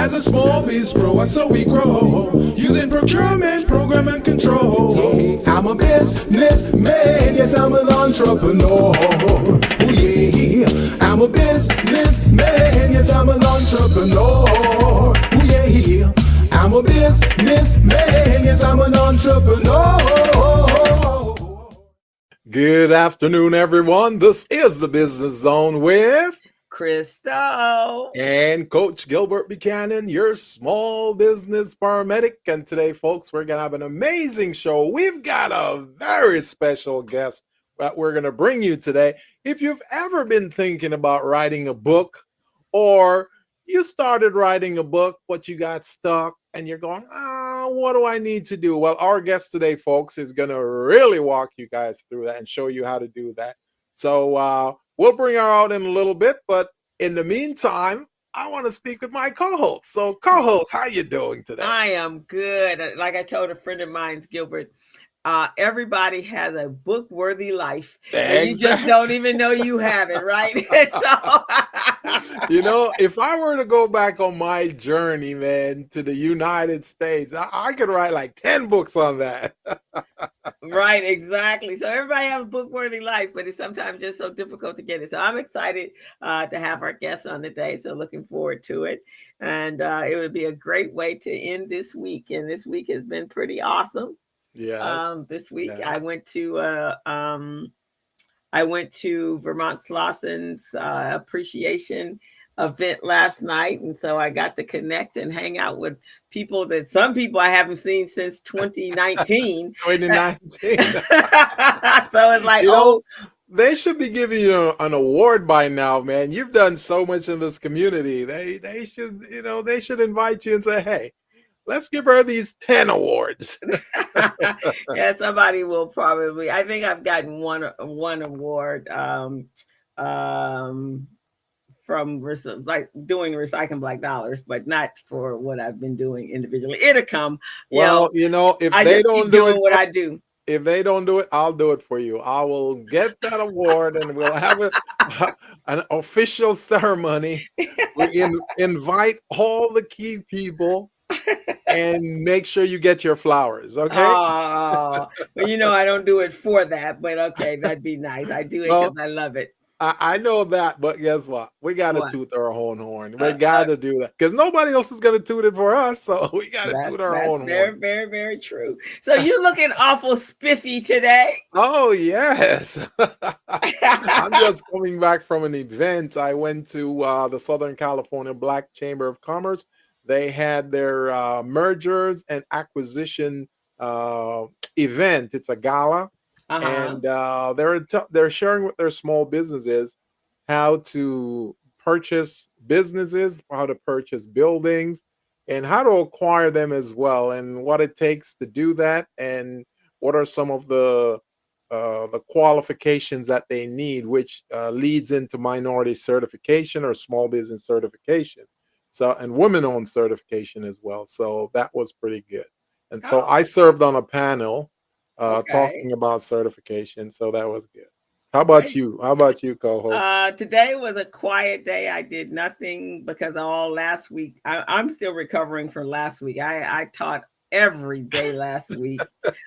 As a small biz pro, so we grow using procurement, program, and control. I'm a businessman, yes, I'm an entrepreneur. Oh yeah, I'm a businessman, yes, I'm an entrepreneur. Oh yeah, I'm a businessman, yes, I'm an entrepreneur. Good afternoon, everyone. This is the Business Zone with Crystal and Coach Gilbert Buchanan, your small business paramedic. And today, folks, we're going to have an amazing show. We've got a very special guest that we're going to bring you today. If you've ever been thinking about writing a book, or you started writing a book, but you got stuck and you're going, what do I need to do? Well, our guest today, folks, is going to really walk you guys through that and show you how to do that. So we'll bring her out in a little bit, but in the meantime, I want to speak with my co-host. So, co-host, how you doing today? I am good. Like I told a friend of mine, Gilbert, everybody has a book-worthy life, and you just don't even know you have it, right? You know, if I were to go back on my journey, man, to the United States, I could write like 10 books on that. Right, exactly. So everybody has a book-worthy life, but it's sometimes just so difficult to get it. So I'm excited to have our guest on today. So looking forward to it. And it would be a great way to end this week. And this week has been pretty awesome. Yes. This week Yes. I went to Vermont Slosson's appreciation event last night, and so I got to connect and hang out with people that some people I haven't seen since 2019. 2019. So it's like, they should be giving you an award by now, man. You've done so much in this community. They should, they should invite you and say, hey, let's give her these 10 awards. Yeah, somebody will probably. I think I've gotten one award from like doing Recycling Black Dollars, but not for what I've been doing individually. It'll come. Well, if I they just don't keep do doing it, what I do. If they don't do it, I'll do it for you. I will get that award, and we'll have an official ceremony. We invite all the key people and make sure you get your flowers, okay? Oh, well, I don't do it for that, but okay, that'd be nice. I do it because I love it. I know that, but guess what? We got to toot our own horn. We got to do that because nobody else is going to toot it for us. So we got to toot our own horn. That's very, very, very true. So you're looking awful spiffy today. Oh, yes. I'm just coming back from an event. I went to the Southern California Black Chamber of Commerce. They had their mergers and acquisition event. It's a gala. And they're sharing with their small businesses how to purchase businesses, how to purchase buildings, and how to acquire them as well, and what it takes to do that, and what are some of the qualifications that they need, which leads into minority certification or small business certification, so and women-owned certification as well. So that was pretty good. And so I served on a panel talking about certification, so that was good. How about you? How about you, co-host? Today was a quiet day. I did nothing because all last week. I'm still recovering from last week. I taught every day last week.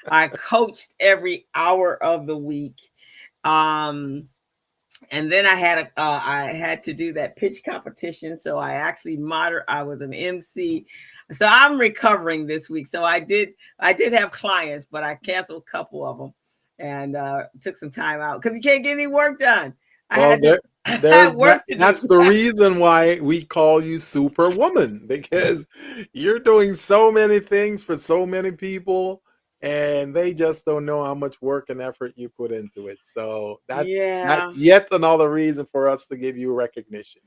I coached every hour of the week. And then I had to do that pitch competition. So I actually I was an MC. So I'm recovering this week. So I did have clients, but I canceled a couple of them and took some time out because you can't get any work done. That's the reason why we call you Superwoman, because you're doing so many things for so many people, and they just don't know how much work and effort you put into it. So that's yet another reason for us to give you recognition.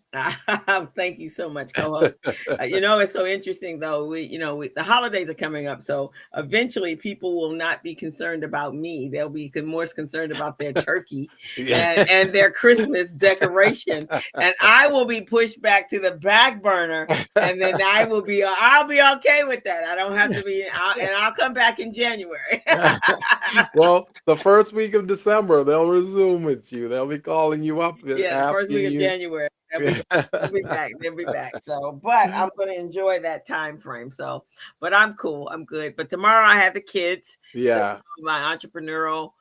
Thank you so much, co-host. It's so interesting though. The holidays are coming up, so eventually people will not be concerned about me. They'll be more concerned about their turkey and their Christmas decoration, and I will be pushed back to the back burner. And then I'll be okay with that. I don't have to be, and I'll come back in January. January. Well, the first week of December, they'll resume with you. They'll be calling you up and Yeah, the first week asking of you. January. They'll be back. They'll be back. They'll be back. So, but I'm going to enjoy that time frame. So, but I'm cool. I'm good. But tomorrow I have the kids. So Yeah. my entrepreneurial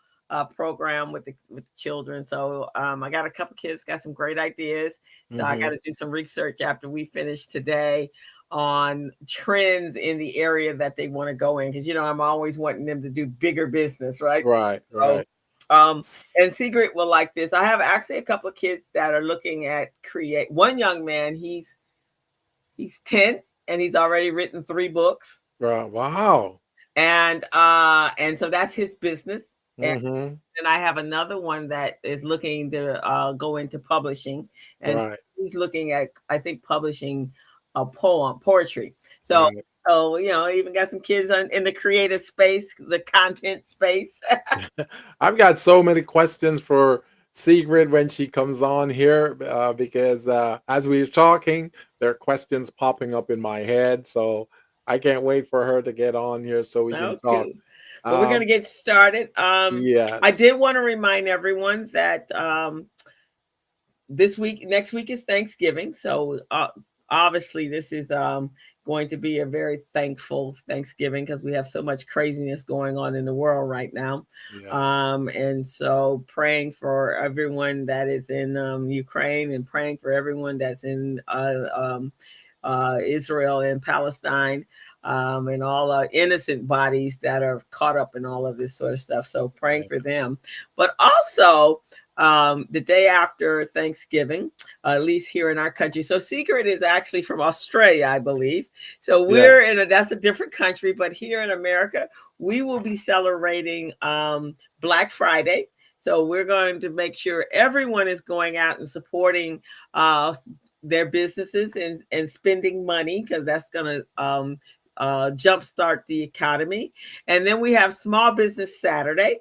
program with the children. So I got a couple kids, got some great ideas. So I got to do some research after we finish today on trends in the area that they want to go in. Because I'm always wanting them to do bigger business, right? Right, So, right. and Sigrid will like this. I have actually a couple of kids that are looking at create. One young man, he's 10 and he's already written 3 books. Right. Wow. And so that's his business. Mm-hmm. And I have another one that is looking to go into publishing, and Right. he's looking at, I think, publishing a poetry. So, Right. Even got some kids in the creative space, the content space. I've got so many questions for Sigrid when she comes on here because as we're talking, there are questions popping up in my head. So I can't wait for her to get on here so we can talk. Okay. Well, we're going to get started. I Yes. did want to remind everyone that next week is Thanksgiving. So obviously this is going to be a very thankful Thanksgiving because we have so much craziness going on in the world right now. Yeah. And so praying for everyone that is in Ukraine, and praying for everyone that's in Israel and Palestine, and all innocent bodies that are caught up in all of this sort of stuff. So praying Yeah. for them. But also the day after Thanksgiving, at least here in our country. So Sigrid is actually from Australia, I believe. So we're that's a different country, but here in America, we will be celebrating Black Friday. So we're going to make sure everyone is going out and supporting their businesses and spending money, because that's going to jumpstart the economy. And then we have Small Business Saturday.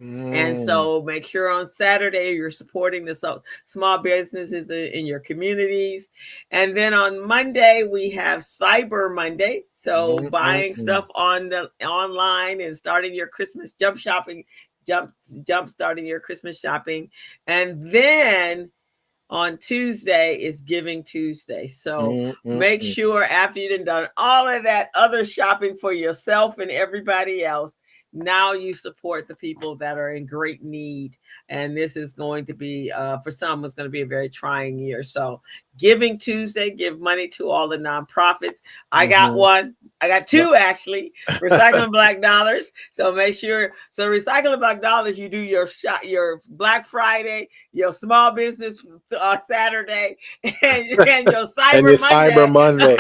And so make sure on Saturday you're supporting the small businesses in your communities. And then on Monday we have Cyber Monday. So buying stuff online and starting your Christmas jump starting your Christmas shopping. And then on Tuesday is Giving Tuesday. So make sure after you've done all of that other shopping for yourself and everybody else, now you support the people that are in great need. And this is going to be, for some, it's going to be a very trying year. So Giving Tuesday, give money to all the nonprofits. I got one. I got 2 actually. Recycling Black Dollars. So make sure. So Recycling Black Dollars, you do your Black Friday, your Small Business Saturday, and your Cyber Monday.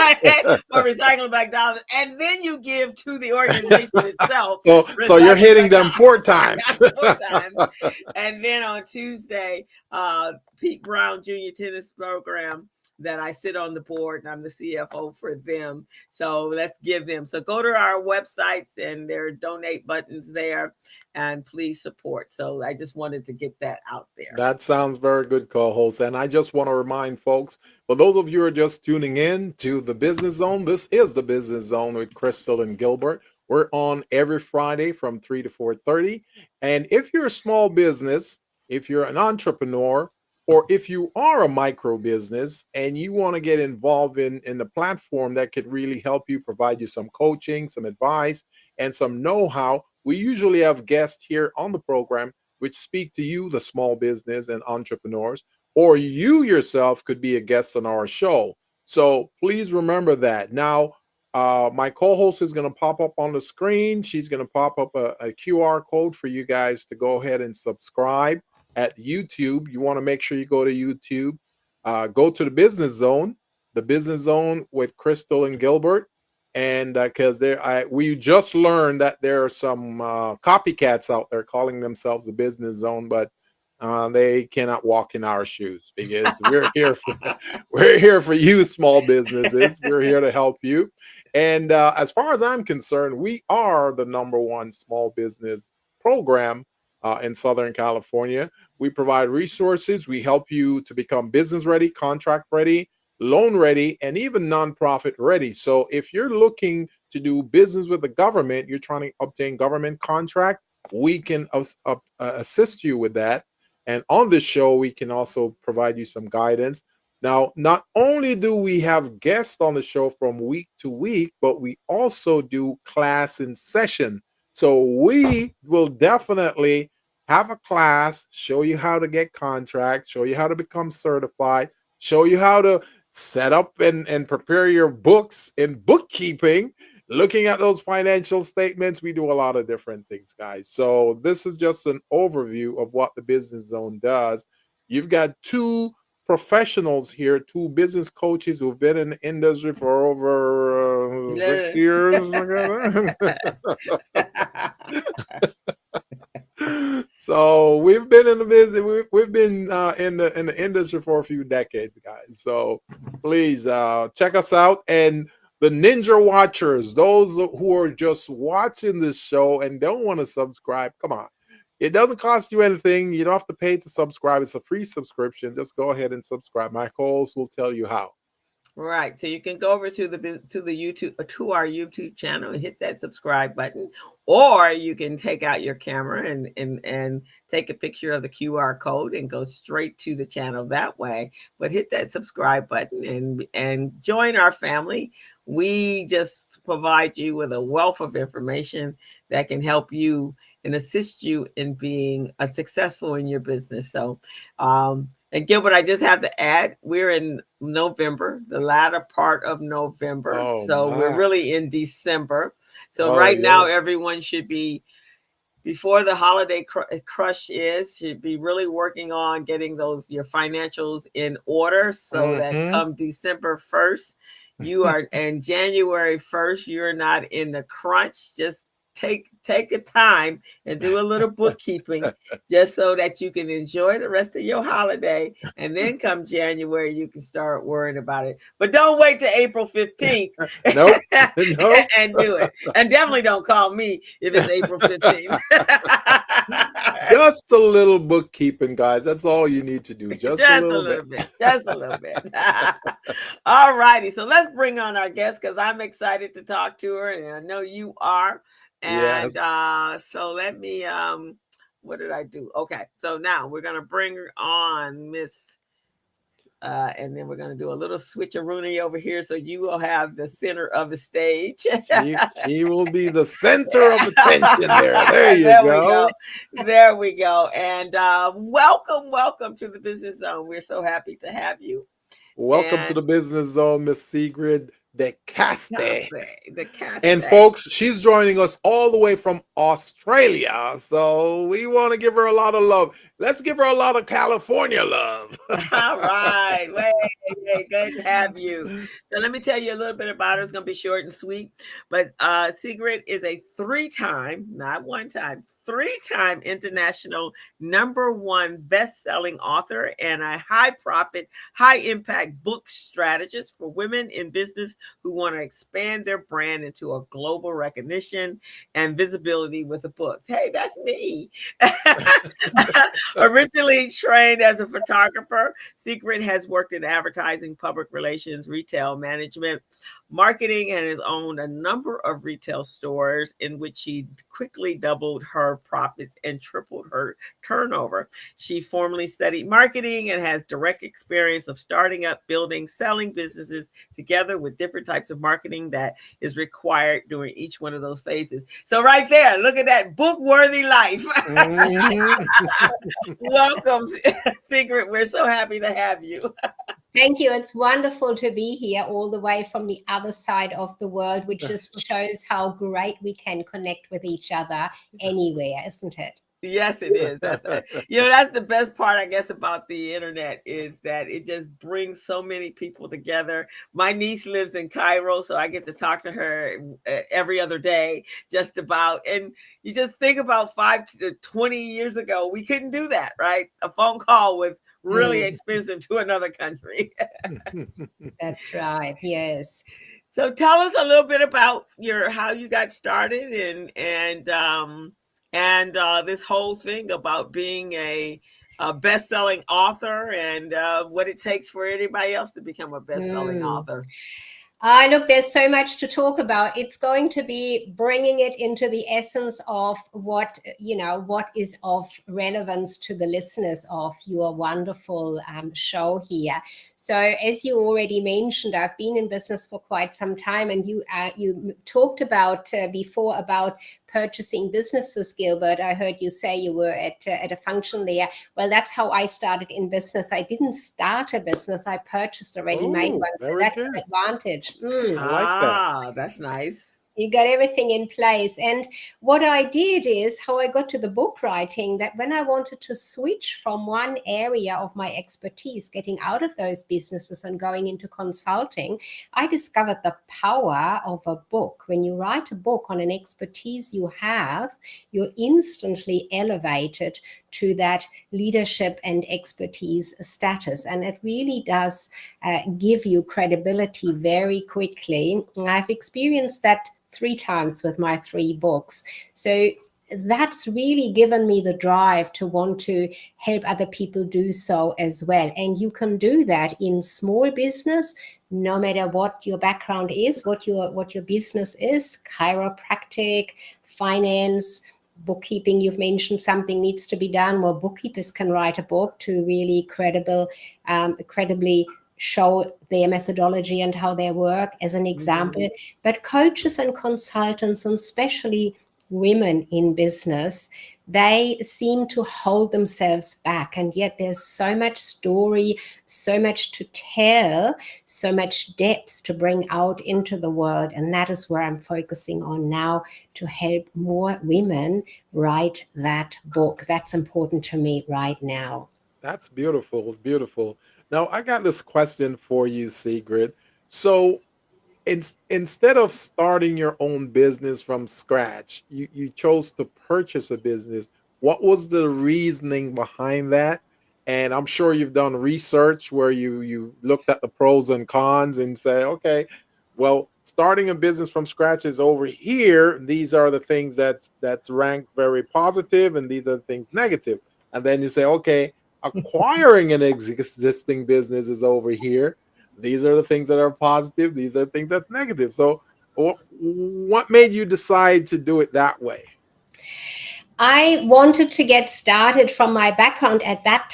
For Recycling Black Dollars, and then you give to the organization itself. So you're hitting them 4 times. 4 times. And then on Tuesday, Pete Brown Jr. Tennis Program, that I sit on the board, and I'm the CFO for them. So let's give them. So go to our websites, and there are donate buttons there, and please support. So I just wanted to get that out there. That sounds very good, co-host. And I just want to remind folks, for those of you who are just tuning in to the Business Zone, this is the Business Zone with Crystal and Gilbert. We're on every Friday from 3 to 4:30. And if you're a small business, if you're an entrepreneur, or if you are a micro business and you want to get involved in the platform that could really help you, provide you some coaching, some advice, and some know-how, we usually have guests here on the program which speak to you, the small business and entrepreneurs, or you yourself could be a guest on our show. So please remember that. Now, my co-host is going to pop up on the screen. She's going to pop up a QR code for you guys to go ahead and subscribe at YouTube. You want to make sure you go to YouTube, go to the Business Zone with Crystal and Gilbert. And because we just learned that there are some copycats out there calling themselves the Business Zone, but they cannot walk in our shoes, because we're here for you, small businesses. We're here to help you. And as far as I'm concerned, we are the #1 small business program in Southern California. We provide resources. We help you to become business ready, contract ready, loan ready, and even nonprofit ready. So if you're looking to do business with the government, you're trying to obtain government contract, we can assist you with that. And on this show, we can also provide you some guidance. Now, not only do we have guests on the show from week to week, but we also do class in session. So we will definitely have a class, show you how to get contracts, show you how to become certified, show you how to set up and prepare your books in bookkeeping, looking at those financial statements. We do a lot of different things, guys. So this is just an overview of what the Business Zone does. You've got two professionals here, two business coaches who've been in the industry for over 6 years. So we've been in the business. We've been in the industry for a few decades, guys. So please check us out. And the Ninja Watchers, those who are just watching this show and don't want to subscribe, come on. It doesn't cost you anything. You don't have to pay to subscribe. It's a free subscription. Just go ahead and subscribe. My co-host will tell you how. Right. So you can go over to the YouTube, to our YouTube channel, and hit that subscribe button, or you can take out your camera and take a picture of the QR code and go straight to the channel that way. But hit that subscribe button and join our family. We just provide you with a wealth of information that can help you and assist you in being successful in your business. So, and Gilbert, I just have to add, we're in November, the latter part of November. So we're really in December. So right now, everyone should be, before the holiday crush should be really working on getting your financials in order, so that come December 1st, you are, and January 1st, you're not in the crunch. Just take the time and do a little bookkeeping, just so that you can enjoy the rest of your holiday, and then come January you can start worrying about it. But don't wait till April 15th. Nope. And do it. And definitely don't call me if it's April 15th. Just a little bookkeeping, guys. That's all you need to do. Just a little bit. Just a little bit. All righty. So let's bring on our guest, because I'm excited to talk to her, and I know you are. And so let me, what did I do? Okay. So now we're going to bring her on, Miss, and then we're going to do a little switcheroonie over here. So you will have the center of the stage. She will be the center of attention there. There you go. There we go. And welcome to the Business Zone. We're so happy to have you. Welcome to the Business Zone, Miss Sigrid de Kaste. And folks, she's joining us all the way from Australia. So we want to give her a lot of love. Let's give her a lot of California love. All right. Wait, good to have you. So let me tell you a little bit about her. It's going to be short and sweet. But Sigrid is a three-time, not one time, three-time international #1 best-selling author and a high-profit, high-impact book strategist for women in business who want to expand their brand into a global recognition and visibility with a book. Hey, that's me. Originally trained as a photographer, Sigrid has worked in advertising, public relations, retail management, marketing, and has owned a number of retail stores in which she quickly doubled her profits and tripled her turnover. She formerly studied marketing and has direct experience of starting up, building, selling businesses together with different types of marketing that is required during each one of those phases. So right there, look at that book-worthy life. Welcome, Sigrid. We're so happy to have you. Thank you. It's wonderful to be here all the way from the other side of the world, which just shows how great we can connect with each other anywhere, isn't it? Yes, it is. That's the best part, I guess, about the internet, is that it just brings so many people together. My niece lives in Cairo, so I get to talk to her every other day, just about. And you just think about 5 to 20 years ago, we couldn't do that, right? A phone call was really expensive to another country. That's right. Yes. So tell us a little bit about how you got started and this whole thing about being a best-selling author, and what it takes for anybody else to become a best-selling author. Look, there's so much to talk about. It's going to be bringing it into the essence of what, what is of relevance to the listeners of your wonderful show here. So as you already mentioned, I've been in business for quite some time, and you talked about before about purchasing businesses, Gilbert. I heard you say you were at a function there. Well, that's how I started in business. I didn't start a business. I purchased a ready-made one. So Very that's good. an advantage. I like that. Ah, that's nice. You got everything in place. And what I did is how I got to the book writing, that when I wanted to switch from one area of my expertise, getting out of those businesses and going into consulting, I discovered the power of a book. When you write a book on an expertise you have, you're instantly elevated to that leadership and expertise status. And it really does give you credibility very quickly. I've experienced that 3 times with my 3 books. So that's really given me the drive to want to help other people do so as well. And you can do that in small business, no matter what your background is, what your business is, chiropractic, finance, bookkeeping. You've mentioned something needs to be done. Well, bookkeepers can write a book to really credibly show their methodology and how they work as an example. But coaches and consultants, and especially women in business, they seem to hold themselves back. And yet there's so much story, so much to tell, so much depth to bring out into the world. And that is where I'm focusing on now, to help more women write that book. That's important to me right now. That's beautiful. Beautiful. Now, I got this question for you, Sigrid. So, instead of starting your own business from scratch, you chose to purchase a business. What was the reasoning behind that? And I'm sure you've done research where you looked at the pros and cons and say, okay, well, starting a business from scratch is over here. These are the things that's ranked very positive, and these are the things negative. And then you say, okay, acquiring an existing business is over here. These are the things that are positive. These are the things that's negative. So, what made you decide to do it that way? I wanted to get started from my background at that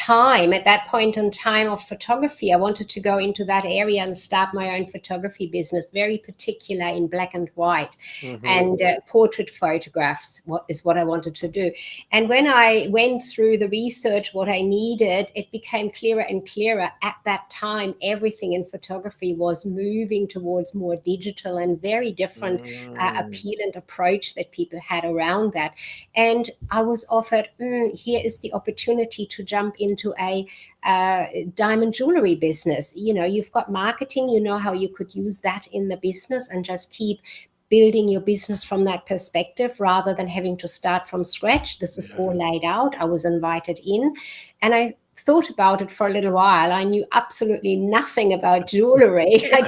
point in time of photography. I wanted to go into that area and start my own photography business, very particular in black and white, and portrait photographs is what I wanted to do. And when I went through the research, what I needed, it became clearer and clearer. At that time, everything in photography was moving towards more digital and very different appeal and approach that people had around that. And I was offered, here is the opportunity to jump into a diamond jewelry business. You've got marketing, how you could use that in the business and just keep building your business from that perspective rather than having to start from scratch. This is all laid out. I was invited in, and I thought about it for a little while. I knew absolutely nothing about jewelry. I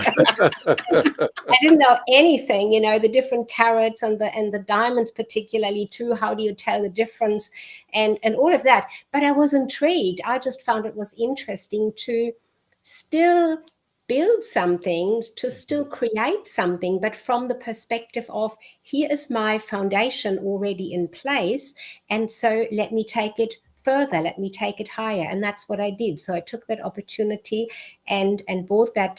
didn't know anything, the different carats and the diamonds particularly too. How do you tell the difference and all of that? But I was intrigued. I just found it was interesting to still build something, to still create something, but from the perspective of, here is my foundation already in place, and so let me take it further, let me take it higher. And that's what I did. So I took that opportunity and bought that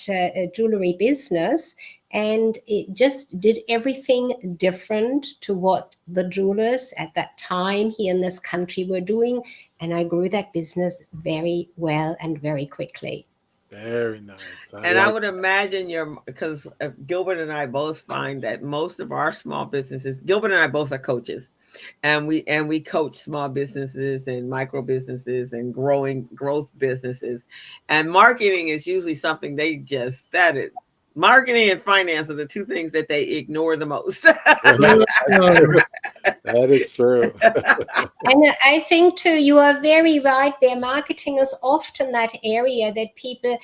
jewelry business, and it just did everything different to what the jewelers at that time here in this country were doing. And I grew that business very well and very quickly. Very nice. I would imagine because Gilbert and I both find that most of our small businesses, Gilbert and I both are coaches, and we coach small businesses and micro businesses and growth businesses, and marketing is usually something they just started. Marketing and finance are the 2 things that they ignore the most. That is true. And I think too, you are very right there. Marketing is often that area that people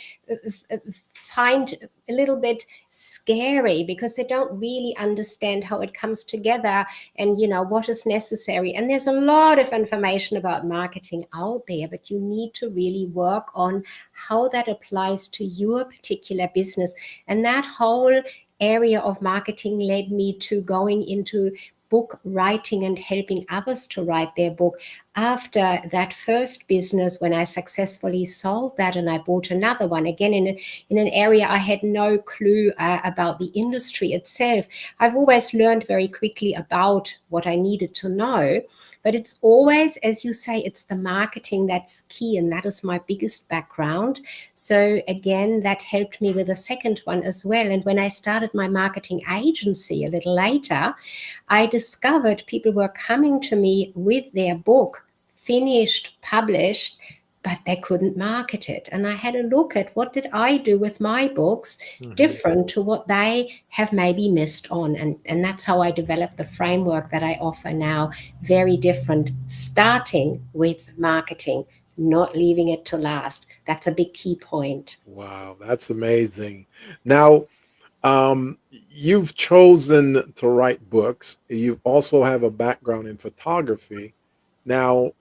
find a little bit scary because they don't really understand how it comes together and what is necessary. And there's a lot of information about marketing out there, but you need to really work on how that applies to your particular business. And that whole area of marketing led me to going into book writing and helping others to write their book. After that first business, when I successfully sold that and I bought another one, again in an area I had no clue about the industry itself, I've always learned very quickly about what I needed to know. But it's always, as you say, it's the marketing that's key, and that is my biggest background. So again, that helped me with the second one as well. And when I started my marketing agency a little later, I discovered people were coming to me with their book, finished, published, but they couldn't market it. And I had a look at what did I do with my books different to what they have maybe missed on. And that's how I developed the framework that I offer now. Very different, starting with marketing, not leaving it to last. That's a big key point. Wow, that's amazing. Now, you've chosen to write books. You also have a background in photography. Now,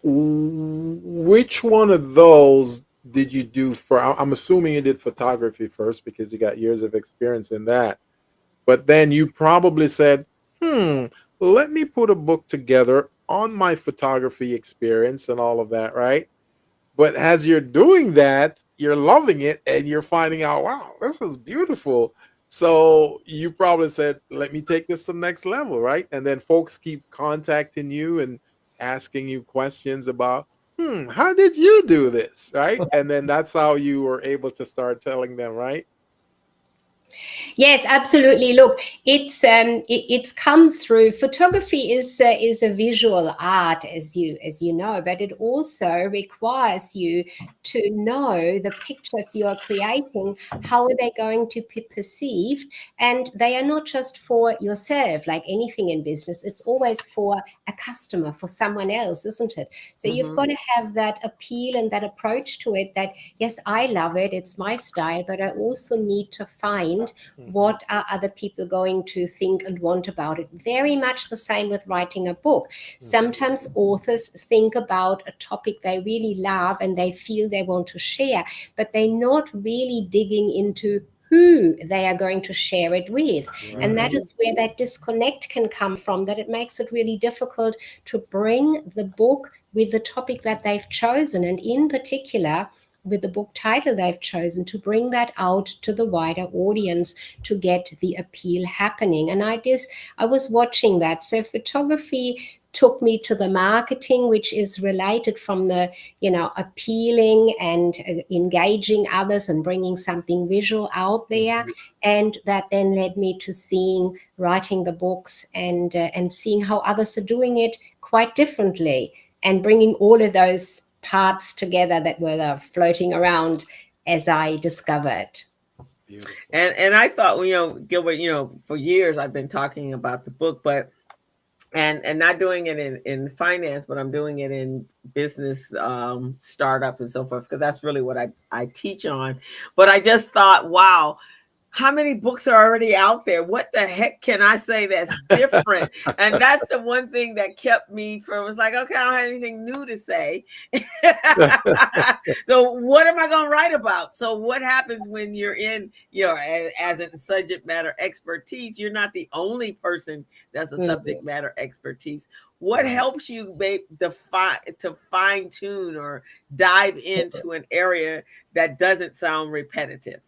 which one of those did you do for? I'm assuming you did photography first because you got years of experience in that. But then you probably said, let me put a book together on my photography experience and all of that, right? But as you're doing that, you're loving it and you're finding out, wow, this is beautiful. So you probably said, let me take this to the next level, right? And then folks keep contacting you and asking you questions about, how did you do this, right? And then that's how you were able to start telling them, right? Yes, absolutely. Look, it's come through. Photography is a visual art, as you know, but it also requires you to know the pictures you are creating. How are they going to be perceived? And they are not just for yourself, like anything in business. It's always for a customer, for someone else, isn't it? So you've got to have that appeal and that approach to it. That yes, I love it. It's my style, but I also need to find what are other people going to think and want about it. Very much the same with writing a book. Sometimes authors think about a topic they really love and they feel they want to share, but they're not really digging into who they are going to share it with. And that is where that disconnect can come from, that it makes it really difficult to bring the book with the topic that they've chosen, and in particular with the book title they've chosen, to bring that out to the wider audience to get the appeal happening. And I was watching that. So photography took me to the marketing, which is related from the, appealing and engaging others and bringing something visual out there. And that then led me to writing the books and seeing how others are doing it quite differently, and bringing all of those parts together that were floating around as I discovered. Beautiful. And I thought, Gilbert, for years I've been talking about the book, but and not doing it in finance, but I'm doing it in business startups and so forth, because that's really what I teach on. But I just thought, wow, how many books are already out there? What the heck can I say that's different? And that's the one thing that kept me from, was like, okay, I don't have anything new to say. So what am I going to write about? So what happens when you're in, as a subject matter expertise, you're not the only person that's a subject matter expertise. What helps you to fine tune or dive into an area that doesn't sound repetitive?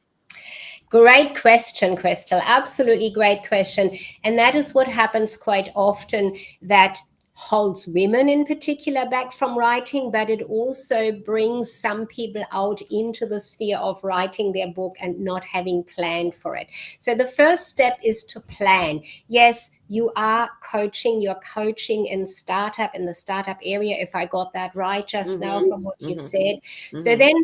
Great question, Crystal. Absolutely great question. And that is what happens quite often, that holds women in particular back from writing, but it also brings some people out into the sphere of writing their book and not having planned for it. So the first step is to plan. Yes, you're coaching in the startup area, if I got that right just now from what you've said. So then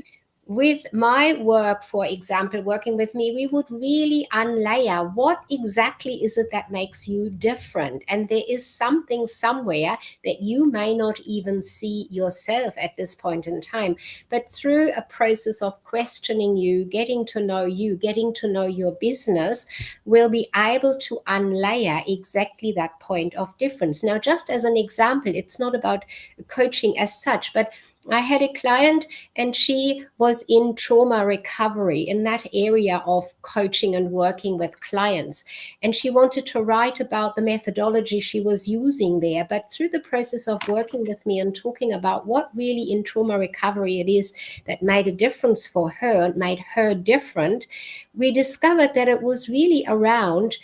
with my work, for example, working with me, we would really unlayer what exactly is it that makes you different. And there is something somewhere that you may not even see yourself at this point in time. But through a process of questioning you, getting to know your business, we'll be able to unlayer exactly that point of difference. Now, just as an example, it's not about coaching as such, but I had a client and she was in trauma recovery, in that area of coaching and working with clients. And she wanted to write about the methodology she was using there. But through the process of working with me and talking about what really in trauma recovery it is that made a difference for her and made her different, we discovered that it was really around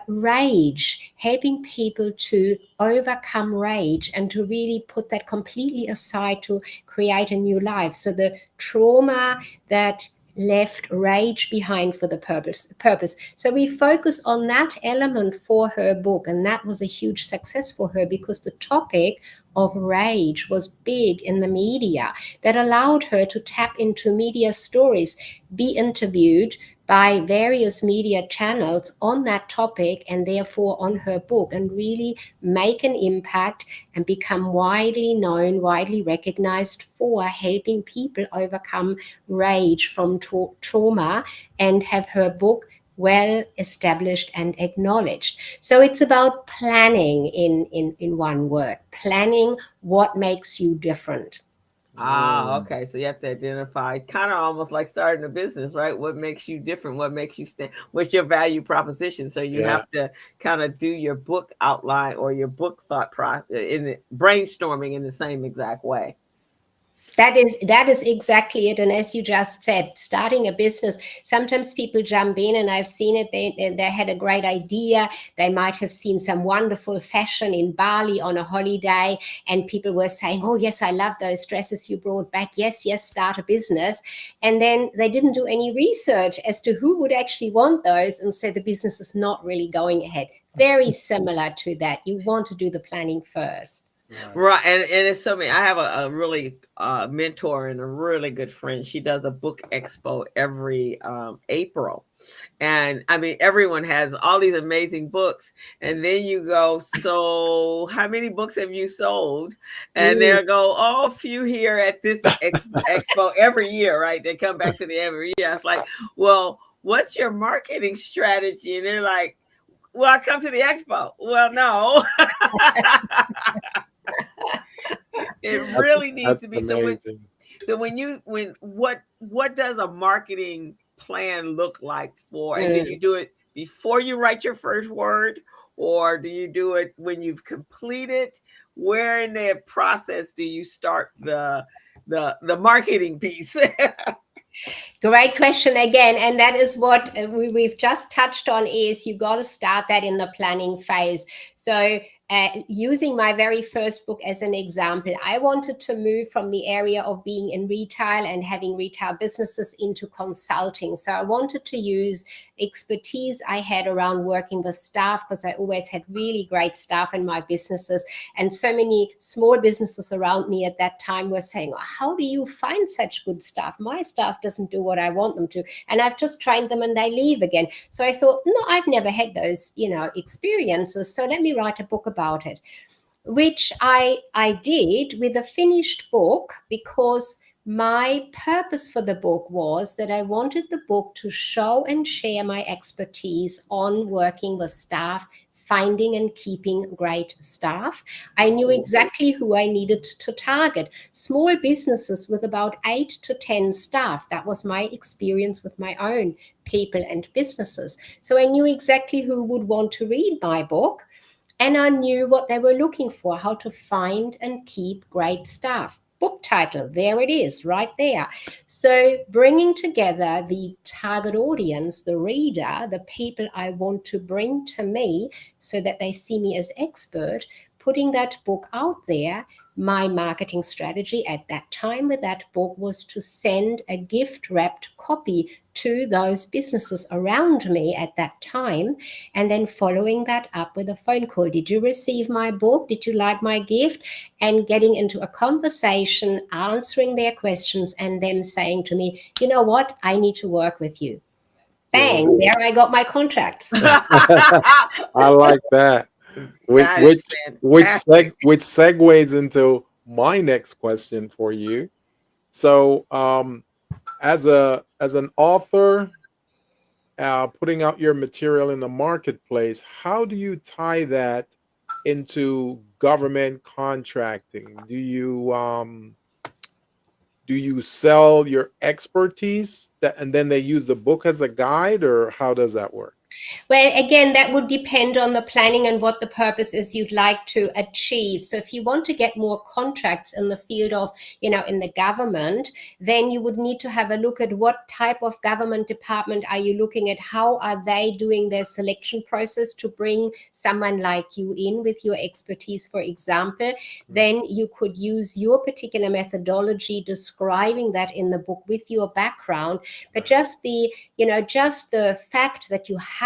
rage, helping people to overcome rage and to really put that completely aside to create a new life. So the trauma that left rage behind for the purpose. So we focus on that element for her book, and that was a huge success for her because the topic of rage was big in the media. That allowed her to tap into media stories, be interviewed by various media channels on that topic and therefore on her book, and really make an impact and become widely known, widely recognized for helping people overcome rage from trauma, and have her book well established and acknowledged. So it's about planning in one word, planning what makes you different. Okay. So you have to identify, kind of almost like starting a business, right? What makes you different? What makes you stand? What's your value proposition? So you have to kind of do your book outline or your book thought process in the brainstorming in the same exact way. That is exactly it. And as you just said, starting a business, sometimes people jump in, and I've seen it. They had a great idea. They might have seen some wonderful fashion in Bali on a holiday, and people were saying, "Oh yes, I love those dresses you brought back. Yes, start a business." And then they didn't do any research as to who would actually want those, and so the business is not really going ahead. Very similar to that. You want to do the planning first. Right. And it's so many. I have a really mentor and a really good friend. She does a book expo every April. And I mean, everyone has all these amazing books. And then you go, so how many books have you sold? And they'll go, oh, a few here at this expo every year, right? They come back to the every year. It's like, well, what's your marketing strategy? And they're like, well, I come to the expo. Well, no. It really needs to be amazing. so when what does a marketing plan look like for, and do you do it before you write your first word, or do you do it when you've completed? Where in the process do you start the marketing piece? Great question again. And that is what we've just touched on, is you got to start that in the planning phase. So using my very first book as an example, I wanted to move from the area of being in retail and having retail businesses into consulting. So I wanted to use expertise I had around working with staff, because I always had really great staff in my businesses. And so many small businesses around me at that time were saying, oh, how do you find such good staff? My staff doesn't do what I want them to. And I've just trained them and they leave again. So I thought, no, I've never had those, experiences. So let me write a book about it, which I did with a finished book, because my purpose for the book was that I wanted the book to show and share my expertise on working with staff, finding and keeping great staff. I knew exactly who I needed to target. Small businesses with about 8 to 10 staff. That was my experience with my own people and businesses. So I knew exactly who would want to read my book. And I knew what they were looking for, how to find and keep great staff. Book title, there it is, right there. So bringing together the target audience, the reader, the people I want to bring to me so that they see me as expert, putting that book out there, my marketing strategy at that time with that book was to send a gift wrapped copy to those businesses around me at that time, and then following that up with a phone call. Did you receive my book? Did you like my gift? And getting into a conversation, answering their questions, and them saying to me, you know what, I need to work with you. Bang, there I got my contracts. I like that. Which That is fantastic. which segues into my next question for you. So, as an author, putting out your material in the marketplace, how do you tie that into government contracting? Do you sell your expertise and then they use the book as a guide, or how does that work? Well, again, that would depend on the planning and what the purpose is you'd like to achieve. So if you want to get more contracts in the field of, in the government, then you would need to have a look at what type of government department are you looking at? How are they doing their selection process to bring someone like you in with your expertise, for example? Then you could use your particular methodology describing that in the book with your background. But just the fact that you have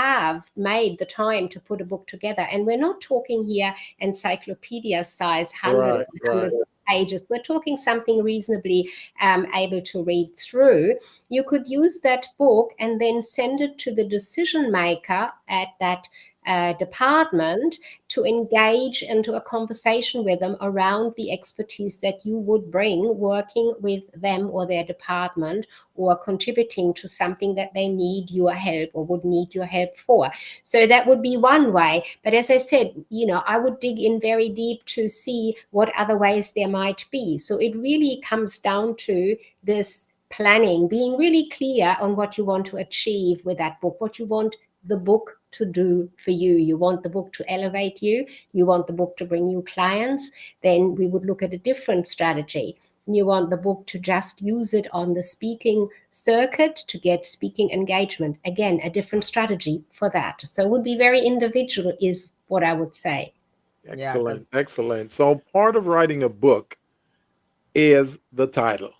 made the time to put a book together, and we're not talking here encyclopedia size, hundreds and hundreds of pages. We're talking something reasonably able to read through. You could use that book and then send it to the decision maker at that department to engage into a conversation with them around the expertise that you would bring working with them or their department, or contributing to something that they need your help or would need your help for. So that would be one way. But as I said, I would dig in very deep to see what other ways there might be. So it really comes down to this planning, being really clear on what you want to achieve with that book, what you want the book to do for you. You want the book to elevate you. You want the book to bring you clients. Then we would look at a different strategy. You want the book to just use it on the speaking circuit to get speaking engagement. Again, a different strategy for that. So it would be very individual is what I would say. Excellent. Excellent. So part of writing a book is the title.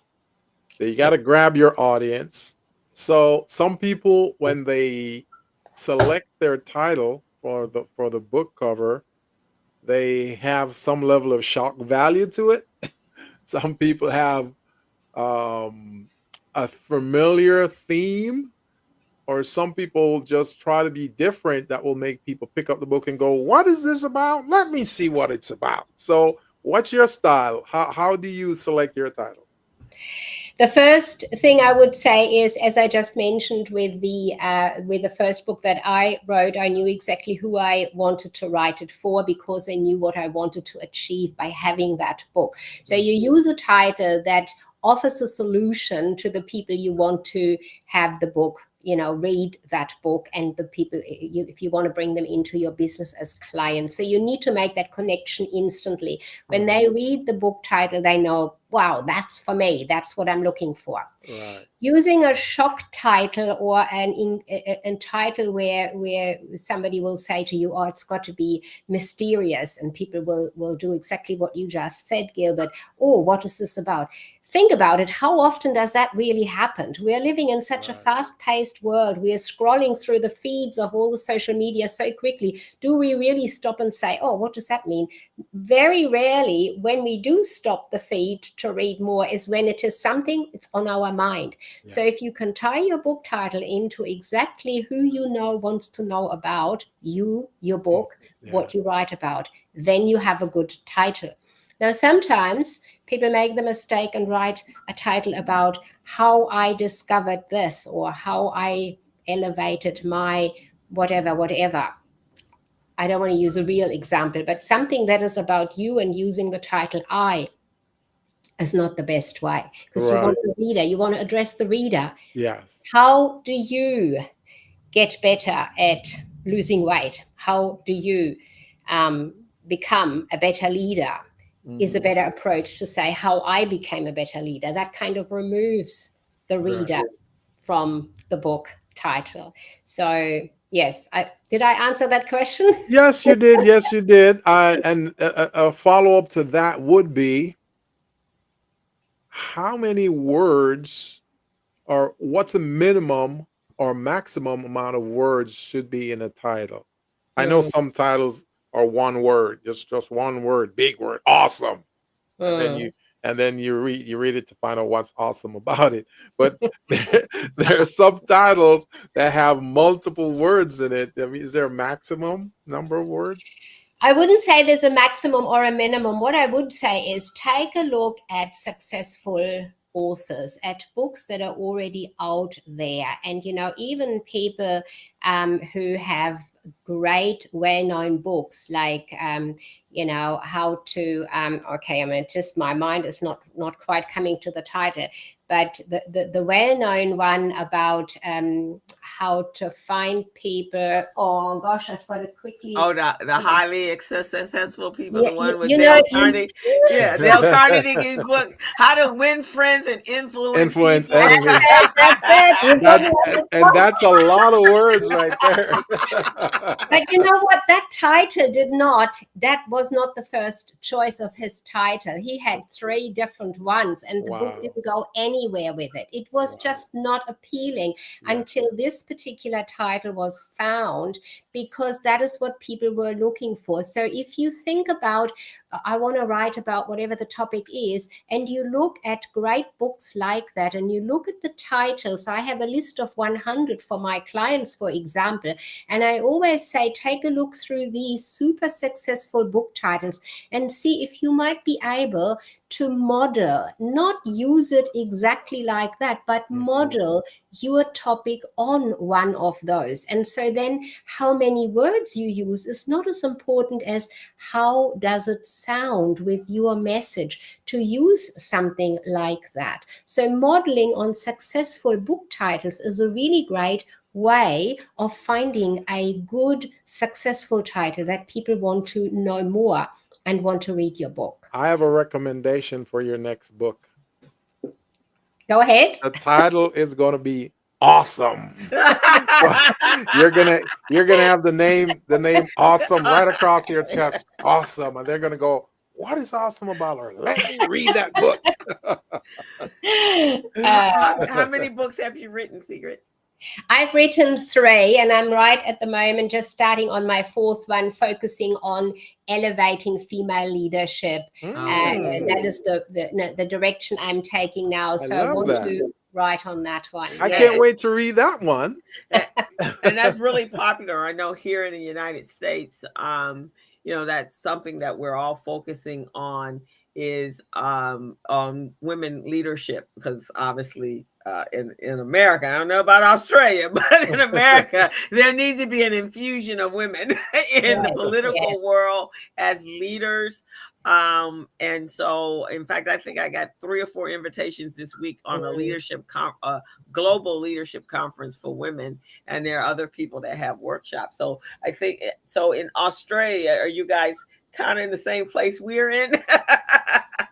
So you got to grab your audience. So some people, when they select their title for the book cover, they have some level of shock value to it. Some people have a familiar theme, or some people just try to be different that will make people pick up the book and go, what is this about? Let me see what it's about. So what's your style? How do you select your title? The first thing I would say is, as I just mentioned with the first book that I wrote, I knew exactly who I wanted to write it for, because I knew what I wanted to achieve by having that book. So you use a title that offers a solution to the people you want to have the book, read that book, and the people, if you want to bring them into your business as clients. So you need to make that connection instantly. When they read the book title, they know, wow, that's for me. That's what I'm looking for. Right. Using a shock title or a title where somebody will say to you, oh, it's got to be mysterious, and people will do exactly what you just said, Gilbert. Oh, what is this about? Think about it. How often does that really happen? We are living in such a fast-paced world. We are scrolling through the feeds of all the social media so quickly. Do we really stop and say, oh, what does that mean? Very rarely, when we do stop the feed to read more, is when it is something it's on our mind. Yeah. So if you can tie your book title into exactly who you know wants to know about you, your book, what you write about, then you have a good title. Now, sometimes people make the mistake and write a title about how I discovered this, or how I elevated my whatever. I don't want to use a real example, but something that is about you, and using the title I is not the best way, because you want the reader, you want to address the reader. Yes. How do you get better at losing weight? How do you become a better leader? Is a better approach to say how I became a better leader. That kind of removes the reader from the book title. So Yes. Did I answer that question? Yes, you did. Yes, you did. And a follow up to that would be, how many words, or what's a minimum or maximum amount of words should be in a title? I know Mm, some titles are one word, just one word, big word, awesome, and then mm. you read it to find out what's awesome about it. But there are subtitles that have multiple words in it. I mean, is there a maximum number of words? I wouldn't say there's a maximum or a minimum. What I would say is take a look at successful authors, at books that are already out there. And, even people who have great, well known books like, how to, okay, I mean, just my mind is not quite coming to the title, but the well known one about how to find people. Oh gosh, I've got to quickly. Oh, the highly successful people, Yeah, the one with you know, Dale Carnegie. Yeah, Dale Carnegie's book, How to Win Friends and Influence Influence People. enemy. that's it. You're That talking about the and that's a lot of words right there. But you know what? That title that was not the first choice of his title. He had three different ones, and the book Wow. didn't go anywhere with it. It was Wow. just not appealing Yeah. until this particular title was found, because that is what people were looking for. So if you think about, I want to write about whatever the topic is, and you look at great books like that, and you look at the titles, I have a list of 100 for my clients, for example. And I always say, take a look through these super successful book titles and see if you might be able to model, not use it exactly like that, but Mhm. model your topic on one of those. And so then how many words you use is not as important as how does it sound with your message to use something like that. So modeling on successful book titles is a really great way of finding a good, successful title that people want to know more and want to read your book. I have a recommendation for your next book. Go ahead. The title is going to be awesome. So you're gonna have the name awesome right across your chest. Awesome. And they're gonna go, what is awesome about her? Let me read that book. How many books have you written, Sigrid? I've written three, and I'm right at the moment just starting on my fourth one, focusing on elevating female leadership. That Mm, is the direction I'm taking now. I So I love want that. to write on that one. I Yeah. can't wait to read that one. And and that's really popular. I know here in the United States, that's something that we're all focusing on is on women leadership, because obviously in America, I don't know about Australia, but in America, there needs to be an infusion of women in the Yes. Yes. political world as leaders. And so, in fact, I think I got 3 or 4 invitations this week on a Mm. global leadership conference for women, and there are other people that have workshops. So I think so. In Australia, are you guys kind of in the same place we're in?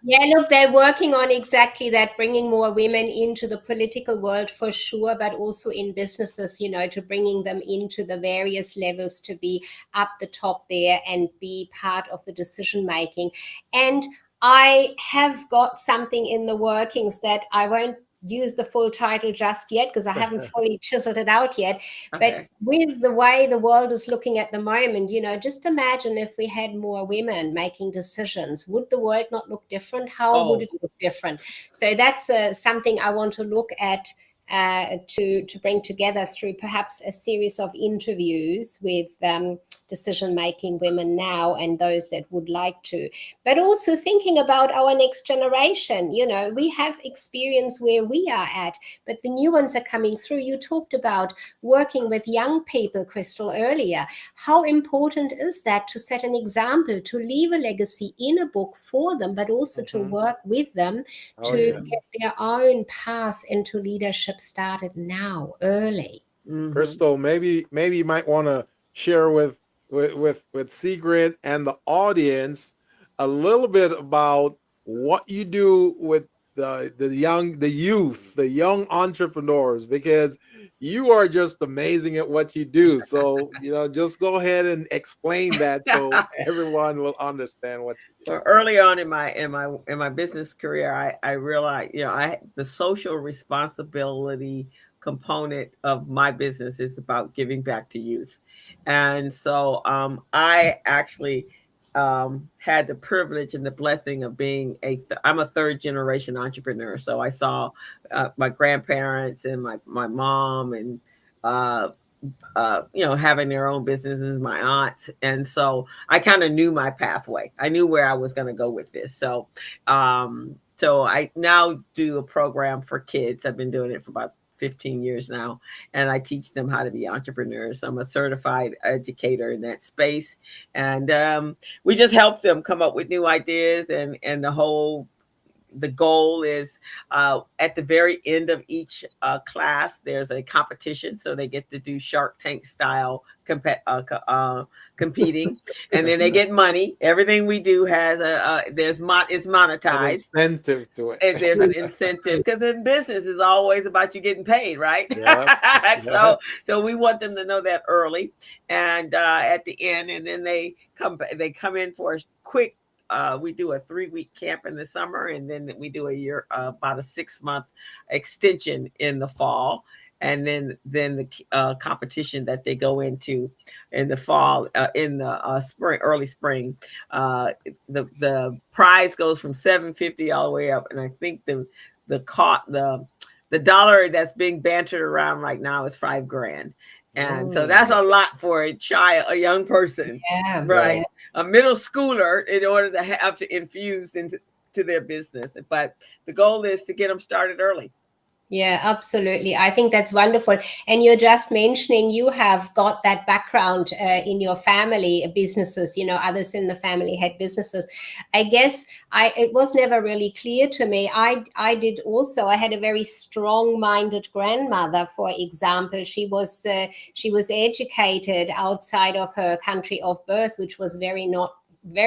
Yeah, look, they're working on exactly that, bringing more women into the political world for sure, but also in businesses, to bringing them into the various levels to be up the top there and be part of the decision making. And I have got something in the workings that I won't use the full title just yet because I haven't fully chiseled it out yet. But Okay. with the way the world is looking at the moment, just imagine if we had more women making decisions. Would the world not look different? How would Oh, it look different? So that's something I want to look at, to bring together through perhaps a series of interviews with decision-making women now and those that would like to. But also thinking about our next generation. We have experience where we are at, but the new ones are coming through. You talked about working with young people, Crystal, earlier. How important is that to set an example, to leave a legacy in a book for them, but also to Mhm. work with them Oh to yeah. get their own path into leadership started now, early? hmm. Crystal, maybe you might want to share with Sigrid and the audience a little bit about what you do with the youth, the young entrepreneurs, because you are just amazing at what you do. So, just go ahead and explain that so everyone will understand what you do. Well, early on in my business career, I realized, the social responsibility component of my business is about giving back to youth. And so I actually had the privilege and the blessing of being I'm a third generation entrepreneur. So I saw my grandparents and my mom and uh, having their own businesses, my aunts. And so I kind of knew my pathway. I knew where I was going to go with this. So I now do a program for kids. I've been doing it for about 15 years now, and I teach them how to be entrepreneurs. So I'm a certified educator in that space, and we just help them come up with new ideas, and the goal is at the very end of each class, there's a competition. So they get to do Shark Tank style competing, and then they get money. Everything we do has it's monetized. An incentive to it. And there's an incentive, because in business is always about you getting paid, right? Yeah. So we want them to know that early, and at the end, and then they come in for a quick. We do a 3-week camp in the summer, and then we do about a 6-month extension in the fall. And then the competition that they go into in the fall, in the spring, early spring, the prize goes from $750 all the way up, and I think the dollar that's being bantered around right now is $5,000. And so that's a lot for a young person, right? Yeah. A middle schooler, in order to have to infuse into their business. But the goal is to get them started early. Yeah, absolutely. I think that's wonderful. And you're just mentioning you have got that background in your family businesses, others in the family had businesses. I guess it was never really clear to me. I did also, I had a very strong-minded grandmother, for example. She was educated outside of her country of birth, which was very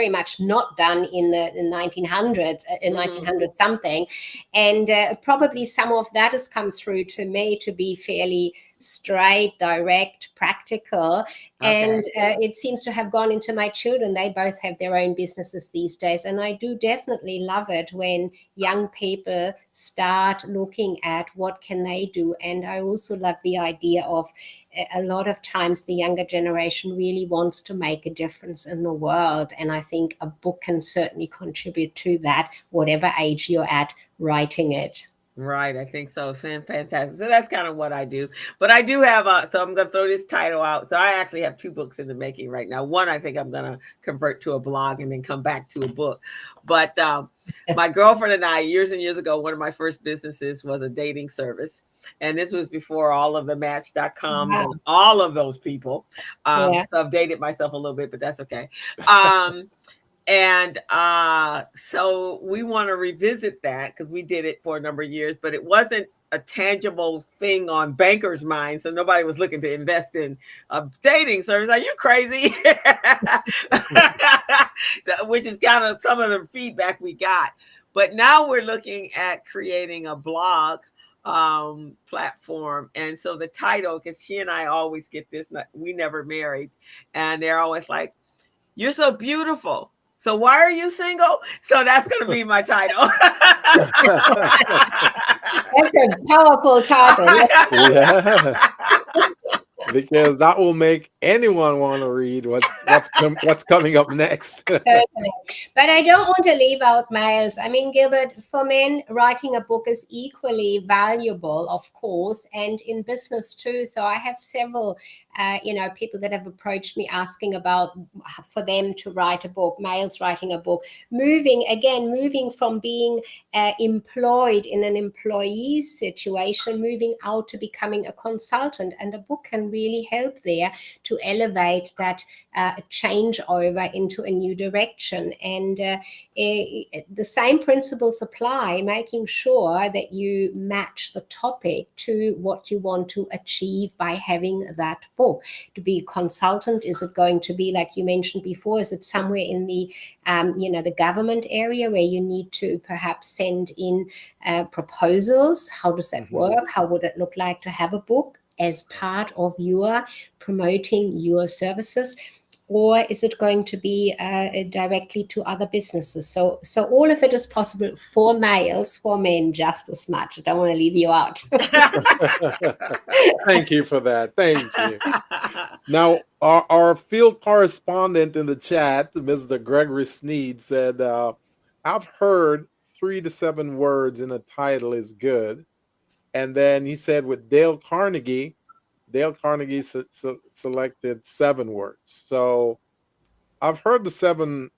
much not done in the 1900s, in 1900 something. And probably some of that has come through to me to be fairly straight, direct, practical. Okay. And it seems to have gone into my children. They both have their own businesses these days. And I do definitely love it when young people start looking at what can they do. And I also love the idea of a lot of times the younger generation really wants to make a difference in the world. And I think a book can certainly contribute to that, whatever age you're at writing it. Right, I think so. Fantastic. So that's kind of what I do. But I do have so I'm going to throw this title out. So I actually have 2 books in the making right now. One, I think I'm going to convert to a blog and then come back to a book. But my girlfriend and I, years and years ago, one of my first businesses was a dating service. And this was before all of the Match.com and all of those people. So I've dated myself a little bit, but that's okay. And so we want to revisit that, because we did it for a number of years, but it wasn't a tangible thing on bankers' minds. So nobody was looking to invest in a dating service. Are you crazy? Which is kind of some of the feedback we got. But now we're looking at creating a blog platform. And so the title, because she and I always get this, we never married. And they're always like, "You're so beautiful. So why are you single?" So that's going to be my title. That's a powerful title. Yeah. Because that will make anyone want to read what's coming up next. Totally. But I don't want to leave out males. I mean, Gilbert, for men, writing a book is equally valuable, of course, and in business too. So I have several people that have approached me asking about for them to write a book, males writing a book, moving from being employed in an employee situation, moving out to becoming a consultant. And a book can really help there to elevate that changeover into a new direction. And the same principles apply, making sure that you match the topic to what you want to achieve by having that book. To be a consultant, is it going to be, like you mentioned before, is it somewhere in the the government area where you need to perhaps send in proposals? How does that work? How would it look like to have a book as part of your promoting your services? Or is it going to be directly to other businesses? So all of it is possible for males, for men just as much. I don't want to leave you out. Thank you for that. Thank you. Now, our field correspondent in the chat, Mr. Gregory Sneed, said, I've heard 3 to 7 words in a title is good. And then he said with Dale Carnegie selected 7 words. So I've heard the 7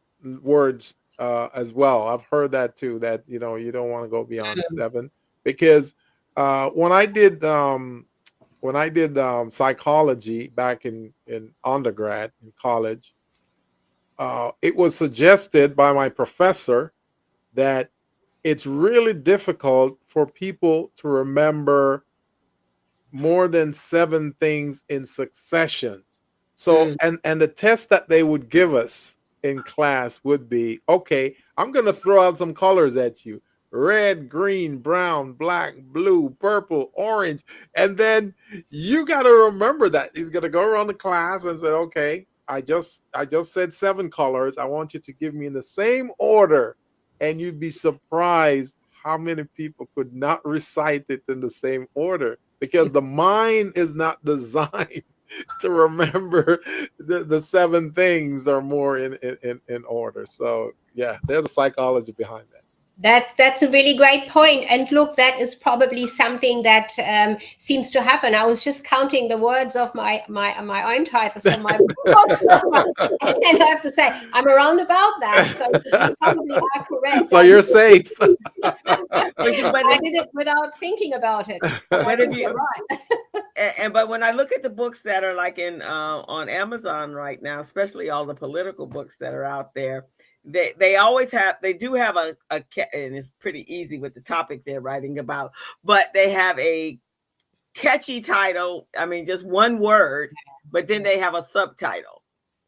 words as well. I've heard that too, that, you don't want to go beyond 7, because when I did psychology back in undergrad, in college, it was suggested by my professor that it's really difficult for people to remember more than 7 things in succession. So, and the test that they would give us in class would be, okay, I'm going to throw out some colors at you: red, green, brown, black, blue, purple, orange. And then you got to remember that. He's going to go around the class and say, okay, I just said 7 colors. I want you to give me in the same order. And you'd be surprised how many people could not recite it in the same order, because the mind is not designed to remember the 7 things or more in order. So yeah, there's a psychology behind that. That's a really great point. And look, that is probably something that seems to happen. I was just counting the words of my own titles on my books, and I have to say I'm around about that. So you probably are correct. So you're safe. I did it without thinking about it. But if you right. But when I look at the books that are like in on Amazon right now, especially all the political books that are out there, they always have, they do have a and it's pretty easy with the topic they're writing about, but they have a catchy title. I mean, just one word, but then they have a subtitle.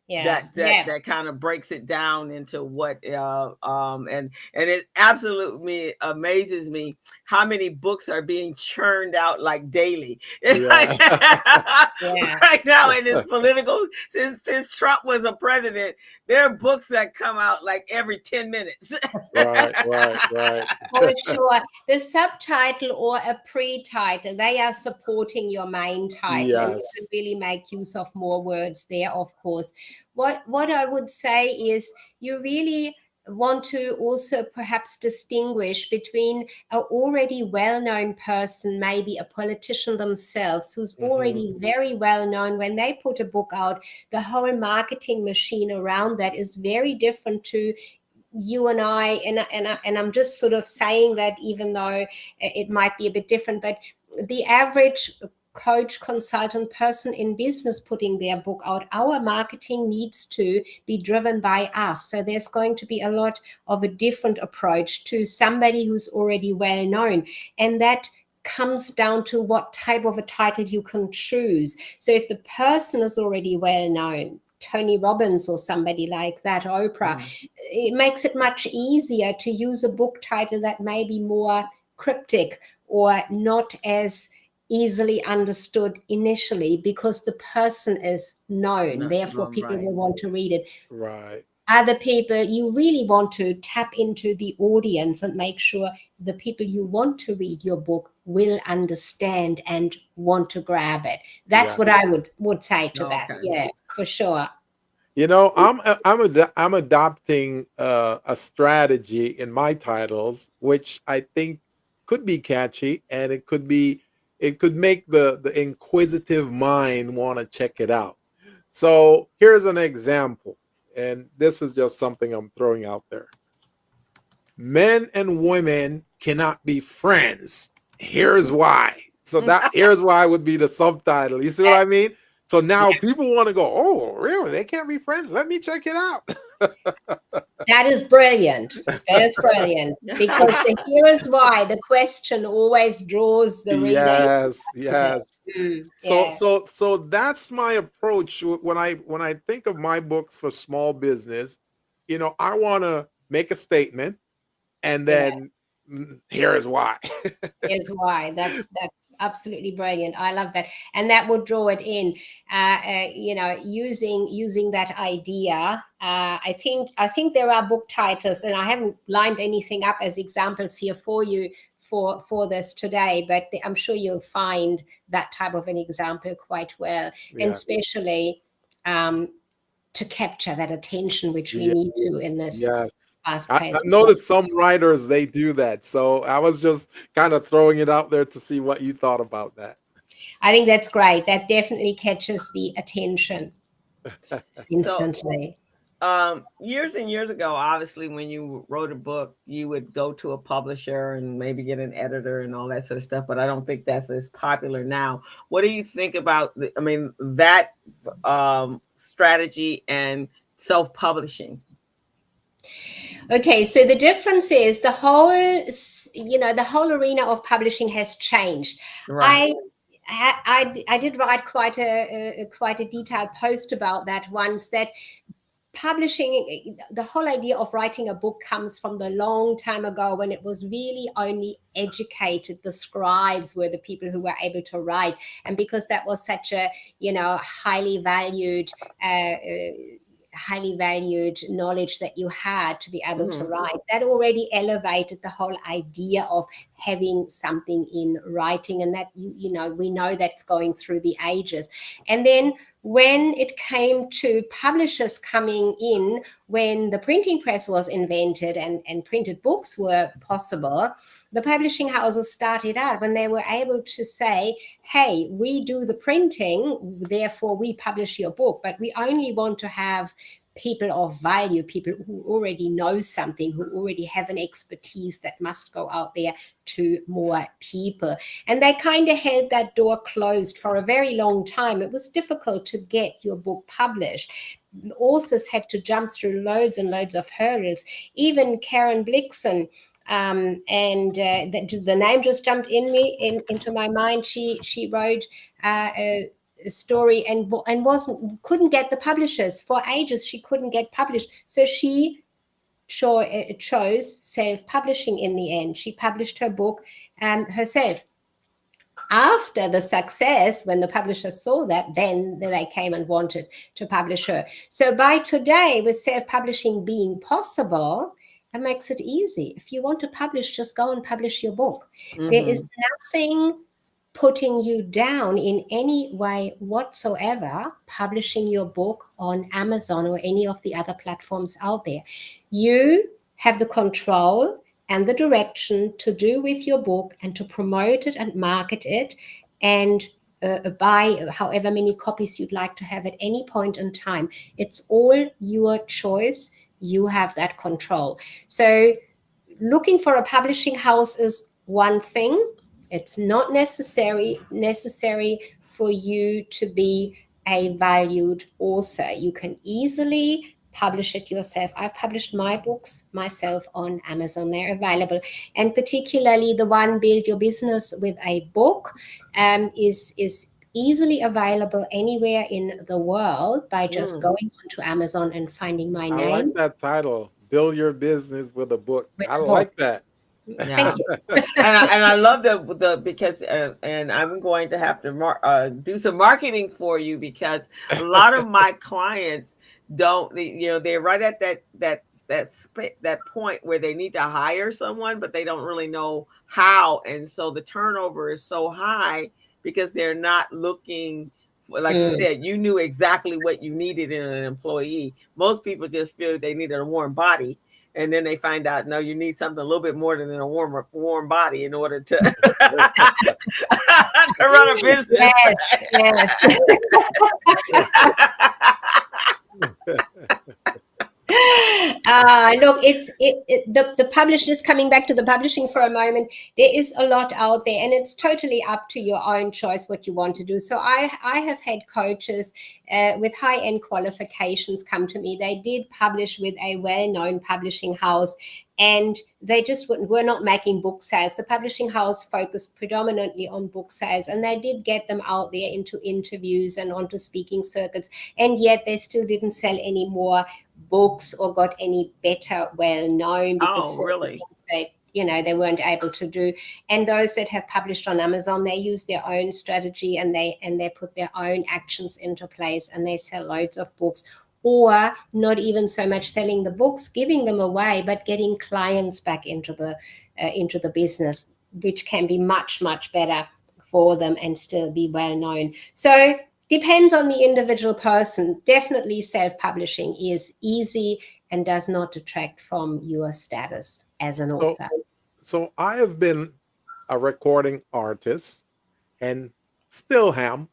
That kind of breaks it down into what and it absolutely amazes me how many books are being churned out like daily. Right now in this political, since Trump was a president, there are books that come out like every 10 minutes. Right. For sure. The subtitle or a pre-title, they are supporting your main title. Yes. And you can really make use of more words there, of course. What I would say is you really want to also perhaps distinguish between an already well-known person, maybe a politician themselves, who's already very well-known. When they put a book out, the whole marketing machine around that is very different to you and I, and I'm just sort of saying that even though it might be a bit different, but the average coach, consultant, person in business putting their book out, our marketing needs to be driven by us. So there's going to be a lot of a different approach to somebody who's already well known. And that comes down to what type of a title you can choose. So if the person is already well known, Tony Robbins or somebody like that, Oprah, it makes it much easier to use a book title that may be more cryptic or not as easily understood initially, because the person is known. Therefore, people will want to read it. Right. Other people, you really want to tap into the audience and make sure the people you want to read your book will understand and want to grab it. That's what I would say to that. Yeah, for sure. You know, I'm adopting a strategy in my titles, which I think could be catchy, and it could make the inquisitive mind want to check it out. So here's an example, and this is just something I'm throwing out there. Men and women cannot be friends. Here's why. So that here's why would be the subtitle. You see what I mean? So now people want to go, oh, really? They can't be friends? Let me check it out. That is brilliant. That is brilliant. Because here is why the question always draws the reader. Yes. So that's my approach when I think of my books for small business. I want to make a statement, and then here is why. Here's why. That's absolutely brilliant. I love that, and that would draw it in. Using that idea. I think there are book titles, and I haven't lined anything up as examples here for you for this today, but I'm sure you'll find that type of an example quite well, and especially to capture that attention which we need to in this. I noticed some writers, they do that. So I was just kind of throwing it out there to see what you thought about that. I think that's great. That definitely catches the attention instantly. Years and years ago, obviously, when you wrote a book, you would go to a publisher and maybe get an editor and all that sort of stuff. But I don't think that's as popular now. What do you think about that strategy and self-publishing? Okay, so the difference is the whole arena of publishing has changed. Right. I did write quite a detailed post about that once, that publishing, the whole idea of writing a book comes from the long time ago, when it was really only educated, the scribes were the people who were able to write, and because that was such a highly valued knowledge that you had to be able to write, that already elevated the whole idea of having something in writing, and that we know that's going through the ages. And then when it came to publishers coming in, when the printing press was invented and printed books were possible, the publishing houses started out when they were able to say, hey, we do the printing, therefore we publish your book, but we only want to have people of value, people who already know something, who already have an expertise that must go out there to more people. And they kind of held that door closed for a very long time. It was difficult to get your book published. Authors had to jump through loads and loads of hurdles. Even Karen Blixen, the name just jumped into my mind. She wrote a story and couldn't get the publishers for ages. She couldn't get published, so she chose self-publishing in the end. She published her book herself. After the success, when the publishers saw that, then they came and wanted to publish her. So by today, with self-publishing being possible, it makes it easy. If you want to publish, just go and publish your book. There is nothing putting you down in any way whatsoever publishing your book on Amazon or any of the other platforms out there. You have the control and the direction to do with your book and to promote it and market it and buy however many copies you'd like to have at any point in time. It's all your choice. You have that control. So looking for a publishing house is one thing. It's not necessary for you to be a valued author. You can easily publish it yourself. I've published my books myself on Amazon. They're available. And particularly the one, Build Your Business with a Book, is easily available anywhere in the world by just going onto Amazon and finding my name. I like that title, Build Your Business with a Book. Like that. Yeah. Thank you. and I love the because and I'm going to have to do some marketing for you, because a lot of my clients don't, they're right at that point where they need to hire someone, but they don't really know how, and so the turnover is so high because they're not looking. Like you said, you knew exactly what you needed in an employee. Most people just feel they needed a warm body. And then they find out, no, you need something a little bit more than a warm body in order to, to run a business. Yes. Look, the publishers, coming back to the publishing for a moment, there is a lot out there, and it's totally up to your own choice what you want to do. So I have had coaches with high-end qualifications come to me. They did publish with a well-known publishing house, and they just were not making book sales. The publishing house focused predominantly on book sales, and they did get them out there into interviews and onto speaking circuits, and yet they still didn't sell any more books or got any better well-known, because really? they weren't able to do. And those that have published on Amazon, they use their own strategy, and they put their own actions into place, and they sell loads of books. Or not even so much selling the books, giving them away, but getting clients back into the business, which can be much, much better for them and still be well known. So depends on the individual person. Definitely self-publishing is easy and does not detract from your status as an author. So I have been a recording artist and still am.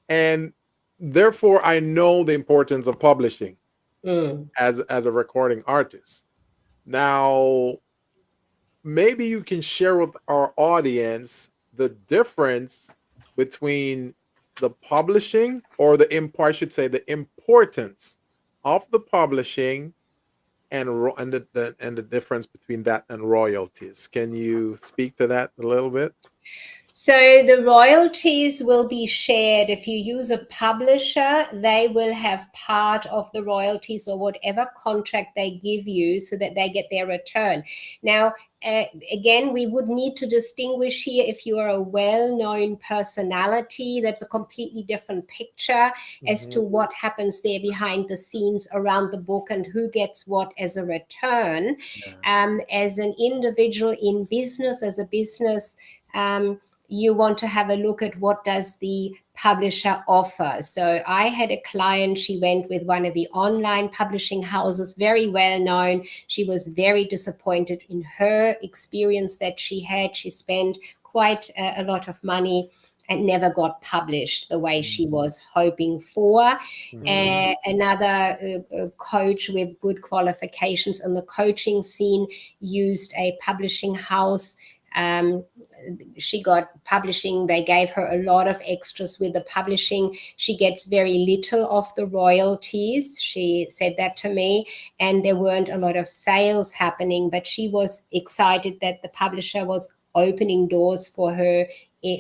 And therefore, I know the importance of publishing as a recording artist. Now, maybe you can share with our audience the difference between the publishing, or I should say, the importance of the publishing and the difference between that and royalties. Can you speak to that a little bit? So the royalties will be shared. If you use a publisher, they will have part of the royalties or whatever contract they give you, so that they get their return. Now, again, we would need to distinguish here. If you are a well-known personality, that's a completely different picture as to what happens there behind the scenes around the book and who gets what as a return. As an individual in business, as a business, you want to have a look at what does the publisher offer. So I had a client, she went with one of the online publishing houses, very well known. She was very disappointed in her experience that she had. She spent quite a lot of money and never got published the way she was hoping for. Another coach with good qualifications in the coaching scene used a publishing house. She got publishing. They gave her a lot of extras with the publishing. She gets very little of the royalties. She said that to me, and there weren't a lot of sales happening, but she was excited that the publisher was opening doors for her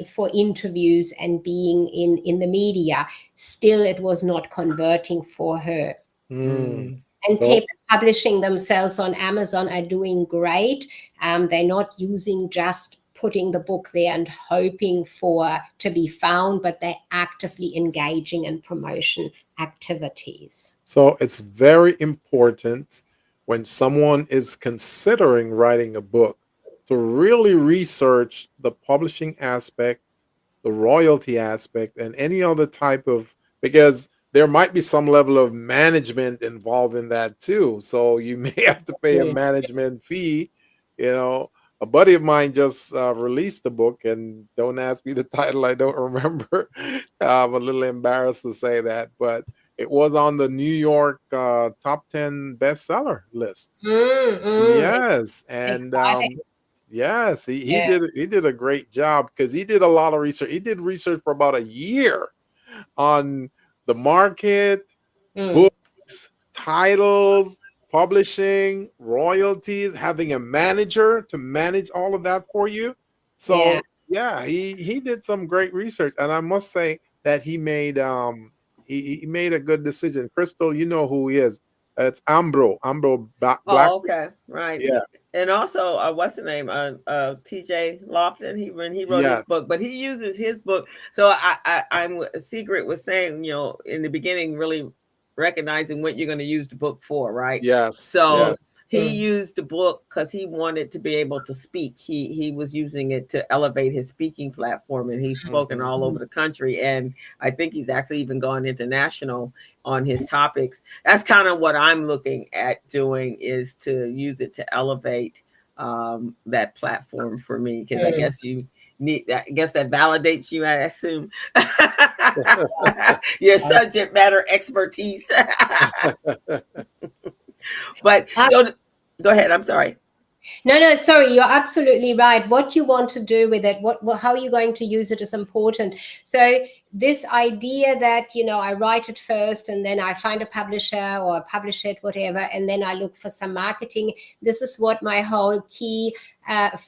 for interviews and being in the media. Still, it was not converting for her. And people publishing themselves on Amazon are doing great. They're not using just putting the book there and hoping to be found, but they're actively engaging in promotion activities. So it's very important when someone is considering writing a book to really research the publishing aspects, the royalty aspect, and any other type of, because there might be some level of management involved in that too. So you may have to pay a management fee. A buddy of mine just released a book, and don't ask me the title, I don't remember. I'm a little embarrassed to say that, but it was on the New York top 10 bestseller list. Yes, and yes, he did a great job, because he did a lot of research. He did research for about a year on the market, books, titles, publishing, royalties, having a manager to manage all of that for you. So he did some great research, and I must say that he made he made a good decision. Crystal, you know who he is. It's Ambro Black. Oh, okay, right. Yeah. And also, what's the name? T.J. Lofton. When he wrote his book, but he uses his book. So I'm Sigrid was saying, in the beginning, really recognizing what you're going to use the book for, right? Yes. So he used the book because he wanted to be able to speak. He was using it to elevate his speaking platform, and he's spoken all over the country. And I think he's actually even gone international on his topics. That's kind of what I'm looking at doing, is to use it to elevate that platform for me, because I guess you need that. I guess that validates you, I assume. Your subject matter expertise. But so go ahead. I'm sorry. No, sorry, you're absolutely right. What you want to do with it, how you're going to use it is important. So this idea that, I write it first and then I find a publisher or publish it, whatever, and then I look for some marketing. This is what my whole key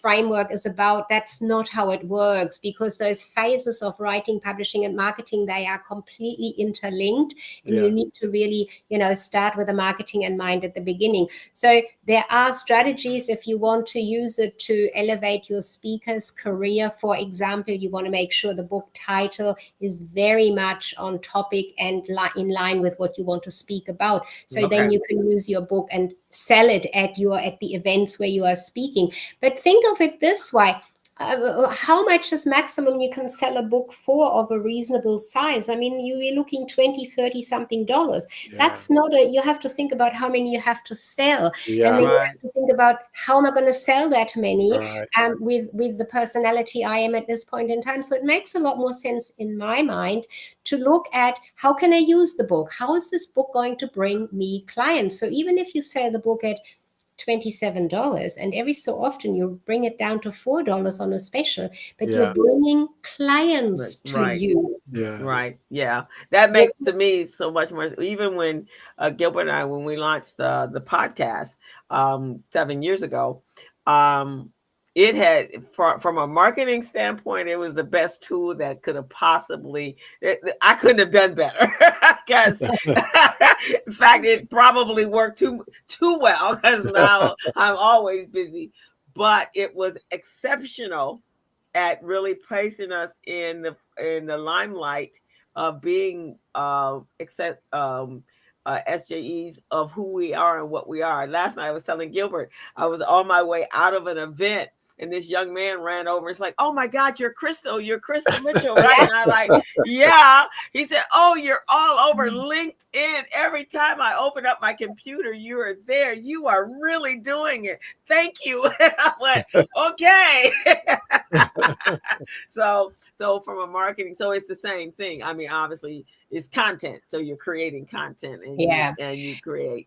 framework is about. That's not how it works, because those phases of writing, publishing, and marketing, they are completely interlinked, and you need to really, start with the marketing in mind at the beginning. So there are strategies if you want to use it to elevate your speaker's career. For example, you want to make sure the book title is very much on topic and in line with what you want to speak about. So then you can use your book and sell it at the events where you are speaking. But think of it this way. How much is maximum you can sell a book for of a reasonable size? I mean, you're looking $20, $30 something. That's not you have to think about how many you have to sell. And then you have to think about, how am I going to sell that many with the personality I am at this point in time? So it makes a lot more sense in my mind to look at, how can I use the book? How is this book going to bring me clients? So even if you sell the book at $27, and every so often you bring it down to $4 on a special, but you're bringing clients to you. Yeah, that makes to me so much more. Even when Gilbert and I, when we launched the podcast 7 years ago, it had, from a marketing standpoint, it was the best tool that could have possibly. I couldn't have done better, because in fact, it probably worked too well, because now I'm always busy. But it was exceptional at really placing us in the limelight of being SJEs of who we are and what we are. Last night I was telling Gilbert, I was on my way out of an event, and this young man ran over. It's like, "Oh my God, you're Crystal Mitchell, right?" And I'm like, "Yeah." He said, "Oh, you're all over LinkedIn. Every time I open up my computer, you are there. You are really doing it. Thank you." And I went, "Okay." So from a marketing, so it's the same thing. I mean, obviously, it's content. So you're creating content, and you create.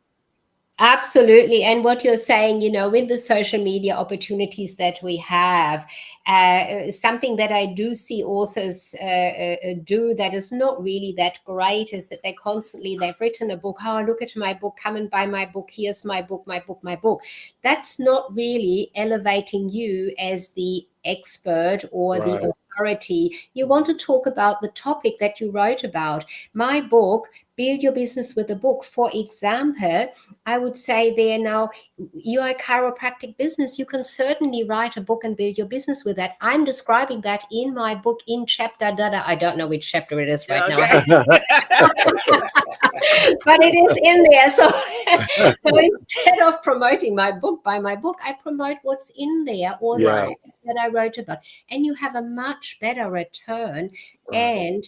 Absolutely. And what you're saying, with the social media opportunities that we have, something that I do see authors do that is not really that great is that they've written a book. "Oh, look at my book. Come and buy my book. Here's my book, my book, my book." That's not really elevating you as the expert or the authority. You want to talk about the topic that you wrote about. My book, Build Your Business with a Book, for example, I would say there now, you're a chiropractic business. You can certainly write a book and build your business with that. I'm describing that in my book in chapter, I don't know which chapter it is right now. But it is in there. So instead of promoting my book by my book, I promote what's in there, or the topic that I wrote about. And you have a much better return and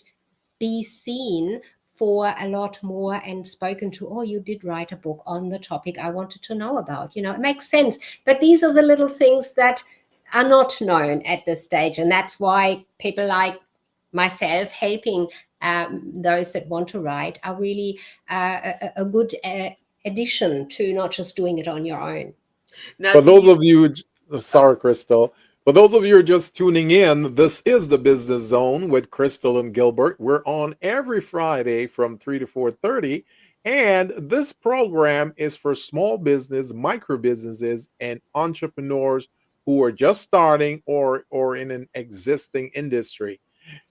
be seen for a lot more and spoken to. "Oh, you did write a book on the topic I wanted to know about." It makes sense. But these are the little things that are not known at this stage. And that's why people like myself helping those that want to write are really a good addition to not just doing it on your own. Now, for those of you, sorry, Crystal. For those of you who are just tuning in, this is the Business Zone with Crystal and Gilbert. We're on every Friday from 3 to 4:30. And this program is for small business, micro businesses, and entrepreneurs who are just starting or in an existing industry.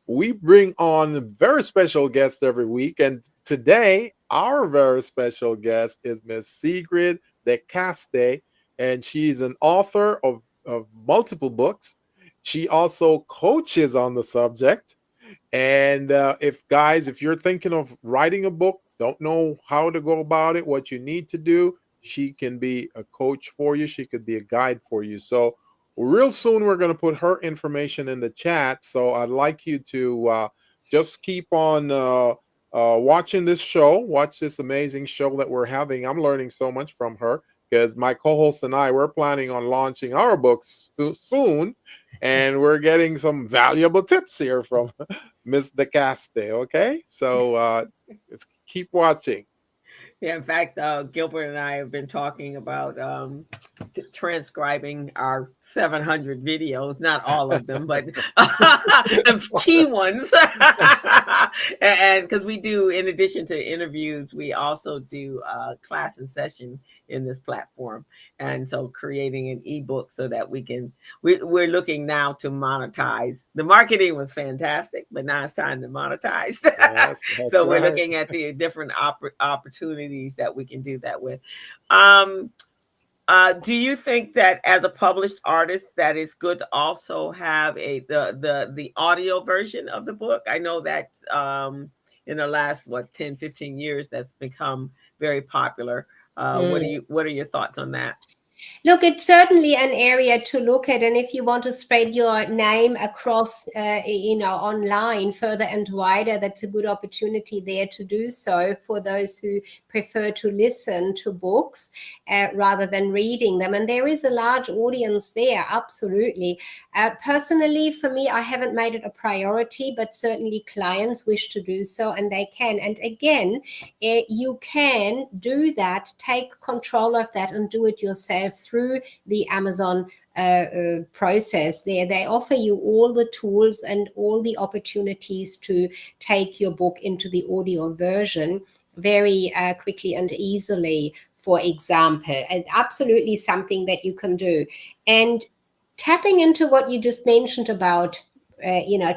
We bring on very special guests every week. And today, our very special guest is Miss Sigrid de Kaste, and she's an author of multiple books. She also coaches on the subject. And if you're thinking of writing a book, don't know how to go about it, what you need to do, she can be a coach for you. She could be a guide for you. So real soon, we're going to put her information in the chat. So I'd like you to just keep on watching this show, watch this amazing show that we're having. I'm learning so much from her, because my co-host and I, we're planning on launching our books soon, and we're getting some valuable tips here from Miss de Kaste. Okay, so let's keep watching. Yeah, in fact, Gilbert and I have been talking about transcribing our 700 videos, not all of them, but key ones. And because we do, in addition to interviews, we also do class and session in this platform. And so creating an ebook so that we're looking now to monetize. The marketing was fantastic, but now it's time to monetize. Yes, that's So we're right. looking at the different opportunities that we can do that with. Um, do you think that as a published artist that it's good to also have the audio version of the book? I know that in the last 10-15 years that's become very popular. What are your thoughts on that? Look, it's certainly an area to look at, and if you want to spread your name across, online further and wider, that's a good opportunity there to do so for those who prefer to listen to books rather than reading them. And there is a large audience there, absolutely. Personally, for me, I haven't made it a priority, but certainly clients wish to do so, and they can. And again, you can do that, take control of that, and do it yourself through the Amazon process. There, they offer you all the tools and all the opportunities to take your book into the audio version very quickly and easily, for example. And absolutely something that you can do. And tapping into what you just mentioned about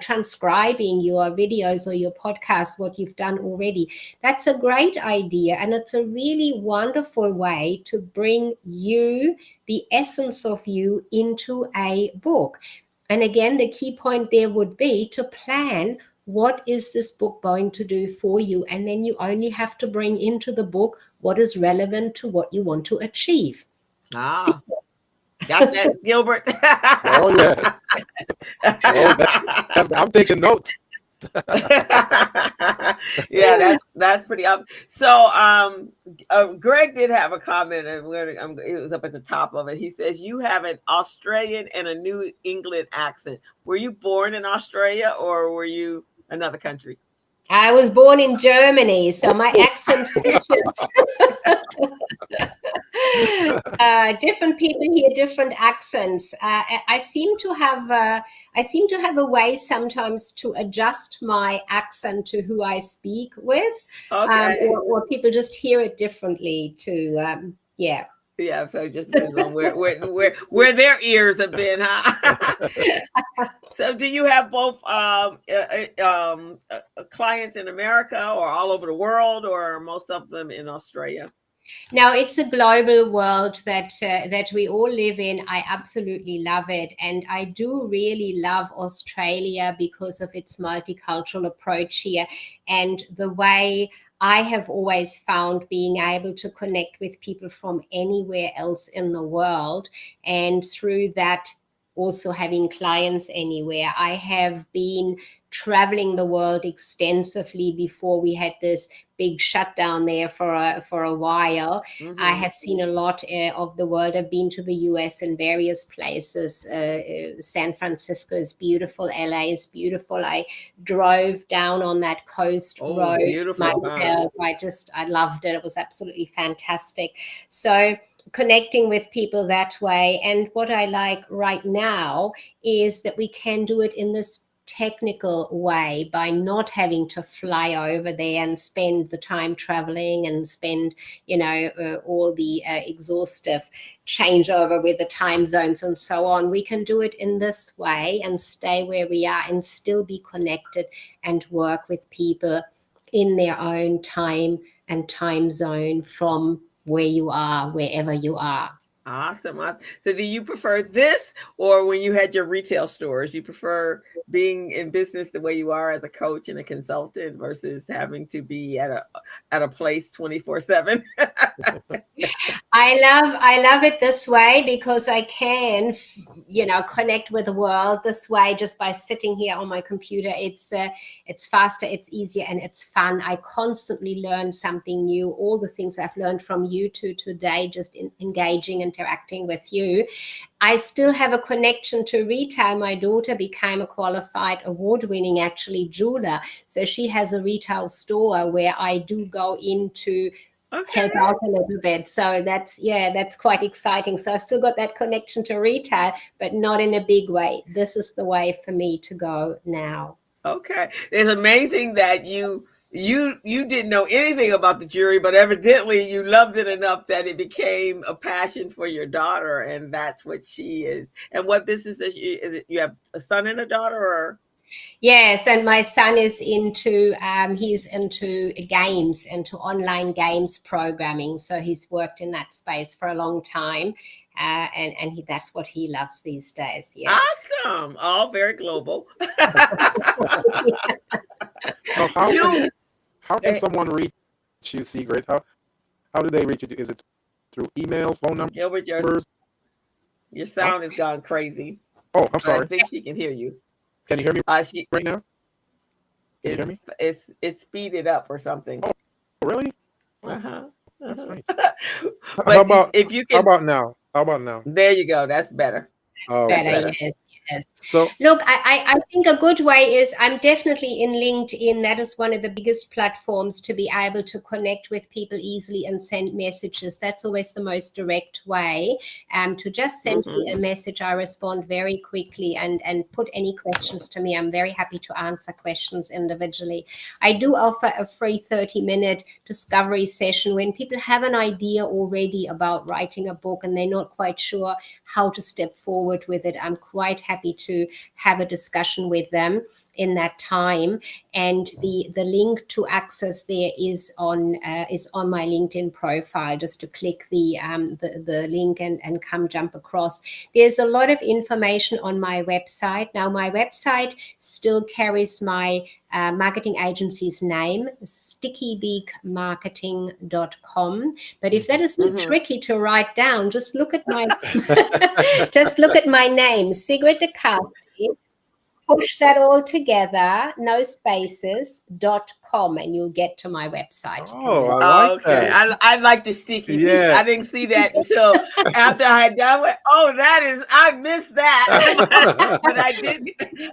transcribing your videos or your podcasts, what you've done already, that's a great idea. And it's a really wonderful way to bring you, the essence of you, into a book. And again, the key point there would be to plan, what is this book going to do for you? And then you only have to bring into the book what is relevant to what you want to achieve. Got that, Gilbert? Oh, yes. I'm taking notes. Yeah, that's pretty up. So Greg did have a comment, and it was up at the top of it. He says you have an Australian and a New England accent. Were you born in Australia or were you another country? I was born in Germany, so my accent switches. Different people hear different accents. I seem to have a way sometimes to adjust my accent to who I speak with, Okay. or people just hear it differently too. Yeah. Yeah, so it just depends on where their ears have been, huh? So do you have both clients in America or all over the world, or most of them in Australia? Now, it's a global world that we all live in. I absolutely love it. And I do really love Australia because of its multicultural approach here, and the way I have always found being able to connect with people from anywhere else in the world, and through that also having clients anywhere. I have been traveling the world extensively before we had this big shutdown there for a while. Mm-hmm. I have seen a lot of the world. I've been to the US and various places. San Francisco is beautiful. LA is beautiful. I drove down on that coast road myself. I loved it. It was absolutely fantastic. So connecting with people that way. And what I like right now is that we can do it in this technical way by not having to fly over there and spend the time traveling and spend all the exhaustive changeover with the time zones and so on. We can do it in this way and stay where we are and still be connected and work with people in their own time and time zone from where you are, wherever you are. Awesome. So do you prefer this, or when you had your retail stores, you prefer being in business the way you are as a coach and a consultant versus having to be at a place 24/7? I love it this way because I can, connect with the world this way just by sitting here on my computer. It's faster, it's easier, and it's fun. I constantly learn something new. All the things I've learned from you two today, just engaging, interacting with you. I still have a connection to retail. My daughter became a qualified award-winning, actually, jeweler. So she has a retail store where I do go into help out a little bit. So that's quite exciting. So I still got that connection to retail, but not in a big way. This is the way for me to go now. Okay. It's amazing that you didn't know anything about the jewelry, but evidently you loved it enough that it became a passion for your daughter, and that's what she is. And what business is it? You have a son and a daughter, or? Yes, and my son is he's into games, into online games programming. So he's worked in that space for a long time, and that's what he loves these days. Yes. Awesome! All very global. So how can someone reach you, Sigrid? How do they reach you? Is it through email, phone number? Gilbert, your sound has gone crazy. Oh, I'm sorry. I think she can hear you. Can you hear me right now? Can you hear me? It's speeded up or something. Oh, really? That's right. How about if you can? How about now? How about now? There you go. That's better. Oh, better. okay. Yes. So look, I think a good way is I'm definitely in LinkedIn. That is one of the biggest platforms to be able to connect with people easily and send messages. That's always the most direct way. To just send me a message, I respond very quickly and put any questions to me. I'm very happy to answer questions individually. I do offer a free 30-minute discovery session when people have an idea already about writing a book and they're not quite sure how to step forward with it. I'm quite happy to have a discussion with them in that time, and the link to access there is on my LinkedIn profile. Just to click the link and come jump across. There's a lot of information on my website. Now my website still carries my marketing agency's name, stickybeakmarketing.com. But if that is too tricky to write down, just look at my name, Sigrid de Kaste. Push that all together, no spaces.com, and you'll get to my website. Oh, I like that. I like the sticky beak. I didn't see that until after I had done it. Oh, I missed that. But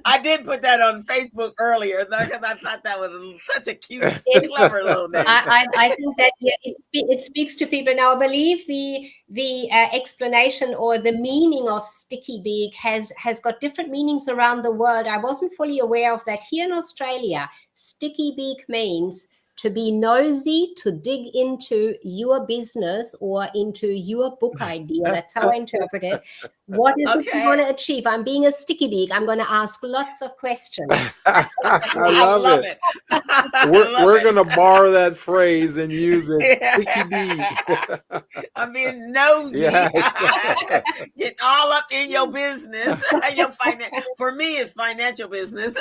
I did put that on Facebook earlier because I thought that was such a cute, clever little name. I think that it speaks to people. Now, I believe the explanation or the meaning of sticky beak has got different meanings around the world. I wasn't fully aware of that. Here in Australia, sticky beak means to be nosy, to dig into your business or into your book idea. That's how I interpret it. What is it you want to achieve? I'm being a sticky beak. I'm going to ask lots of questions. I love it. We're going to borrow that phrase and use it. Sticky beak. I'm being nosy. Yes. Get all up in your business. For me, it's financial business.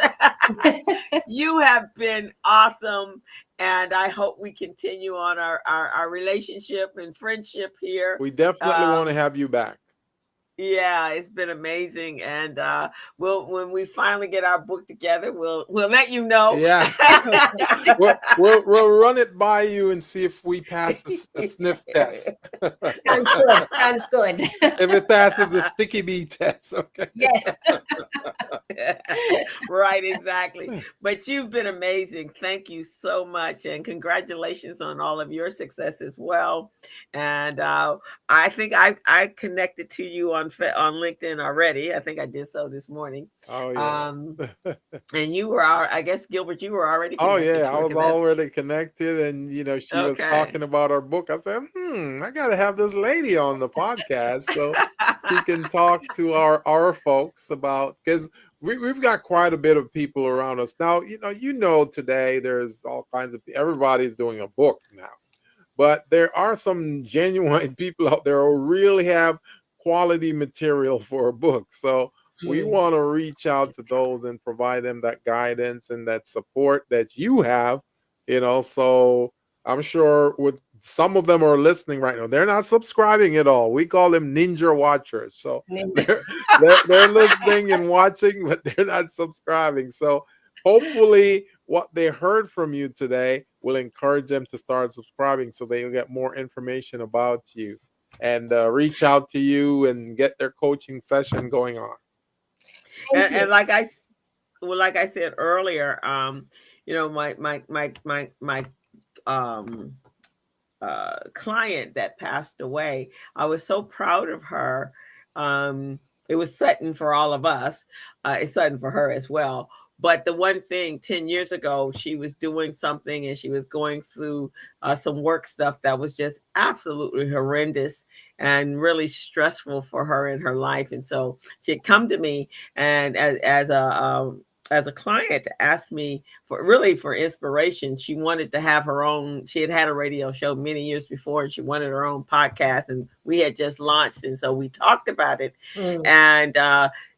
You have been awesome. And I hope we continue on our relationship and friendship here. We definitely want to have you back. Yeah, it's been amazing, and when we finally get our book together, we'll let you know. Yes, we'll run it by you and see if we pass a sniff test. Sounds good. If it passes a sticky bee test, okay. Yes. Right, exactly. But you've been amazing. Thank you so much, and congratulations on all of your success as well. And I think I connected to you on LinkedIn already. I think I did so this morning. Oh yeah. And you were I guess Gilbert, you were already connected. Oh yeah, I was already connected, and she was talking about our book. I said, I gotta have this lady on the podcast so she can talk to our folks about, because we've got quite a bit of people around us now. Today there's all kinds of everybody's doing a book now. But there are some genuine people out there who really have quality material for a book. So we want to reach out to those and provide them that guidance and that support that you have, So I'm sure with some of them are listening right now. They're not subscribing at all. We call them ninja watchers. So they're listening and watching, but they're not subscribing. So hopefully what they heard from you today will encourage them to start subscribing so they'll get more information about you and reach out to you and get their coaching session going on. And like I said earlier, my client that passed away. I was so proud of her. It was sudden for all of us. It's sudden for her as well. But the one thing, 10 years ago, she was doing something and she was going through some work stuff that was just absolutely horrendous and really stressful for her in her life. And so she had come to me and as a client to ask me for really for inspiration. She wanted to have her own, she had a radio show many years before and she wanted her own podcast, and we had just launched. And so we talked about it. And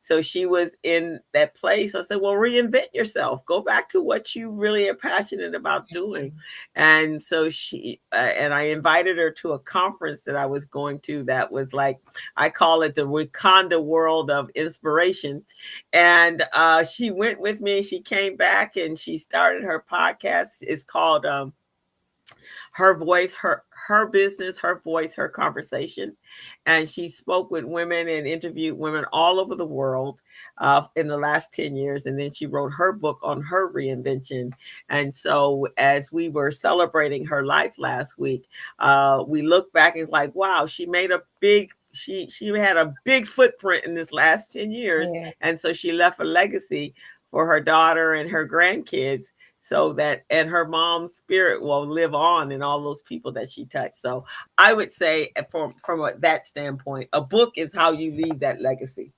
so she was in that place. I said, well, reinvent yourself. Go back to what you really are passionate about doing. And so she, and I invited her to a conference that I was going to that was like, I call it the Wakanda world of inspiration. And she went with me. She came back and she started her podcast. It's called Her Voice, her business, her voice, her conversation. And she spoke with women and interviewed women all over the world in the last 10 years. And then she wrote her book on her reinvention. And so as we were celebrating her life last week, we looked back and it's like, wow, she made a big, she had a big footprint in this last 10 years. Yeah. And so she left a legacy for her daughter and her grandkids, so that, and her mom's spirit will live on in all those people that she touched. So I would say from that standpoint, a book is how you leave that legacy.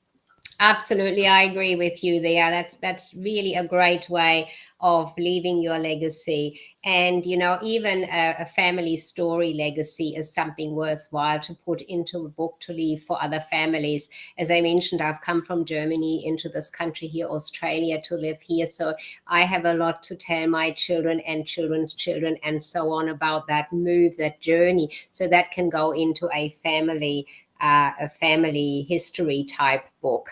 Absolutely, I agree with you there. That's really a great way of leaving your legacy. And, you know, even a family story legacy is something worthwhile to put into a book to leave for other families. As I mentioned, I've come from Germany into this country here, Australia, to live here. So I have a lot to tell my children and children's children and so on about that move, that journey. So that can go into a family history type book.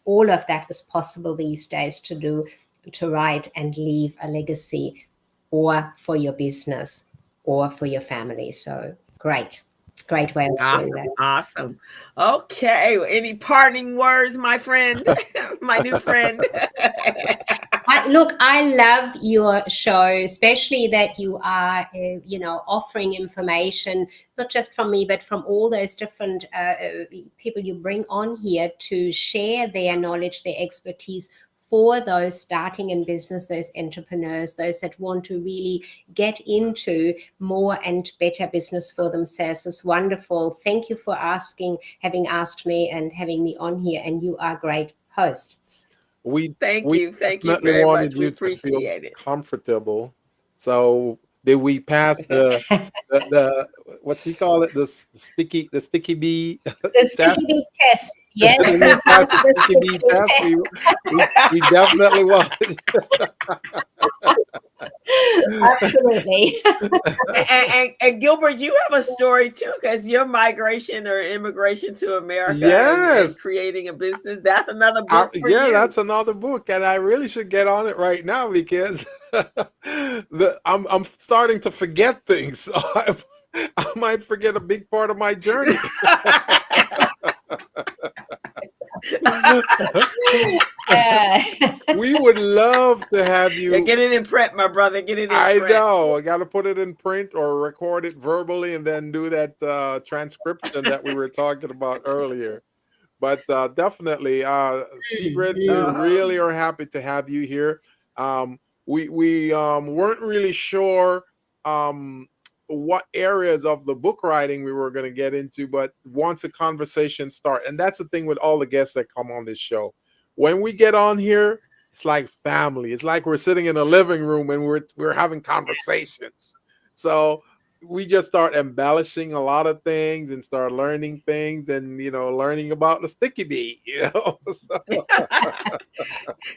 All of that is possible these days to do, to write and leave a legacy, or for your business or for your family. So great way of doing that. Awesome. Okay. Any parting words, my friend? My new friend. Look, I love your show, especially that you are, offering information, not just from me, but from all those different people you bring on here to share their knowledge, their expertise for those starting in business, those entrepreneurs, those that want to really get into more and better business for themselves. It's wonderful. Thank you for having asked me and having me on here. And you are great hosts. Thank you very wanted much. You to feel comfortable. So did we pass the what she call it, the sticky bee the sticky bee test? Yes, we passed the sticky bee test. We definitely wanted. Absolutely. and Gilbert, you have a story too, because your migration or immigration to America, yes, and creating a business, that's another book for you. That's another book, and I really should get on it right now because I'm starting to forget things. So I might forget a big part of my journey. We would love to have you. Yeah, get it in print, my brother. Get it in print. I know. I got to put it in print or record it verbally and then do that transcription that we were talking about earlier. But definitely, Sigrid, we really are happy to have you here. We weren't really sure what areas of the book writing we were going to get into, but once the conversation starts, and that's the thing with all the guests that come on this show, when we get on here, it's like family. It's like we're sitting in a living room and we're having conversations. So we just start embellishing a lot of things and start learning things and, learning about the sticky bee,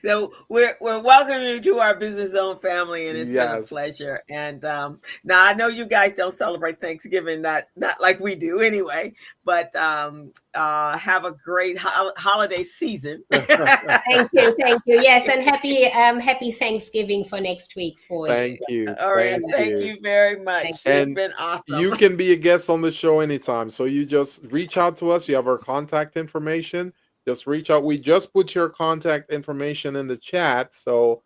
So we're welcoming you to our Business Zone family, and it's been a pleasure. And now I know you guys don't celebrate Thanksgiving, not like we do anyway, but have a great holiday season. Thank you. Yes, and happy Thanksgiving for next week for you. Thank you. All right, thank you very much. It's been awesome. You can be a guest on the show anytime. So you just reach out to us. You have our contact information. Just reach out. We just put your contact information in the chat. So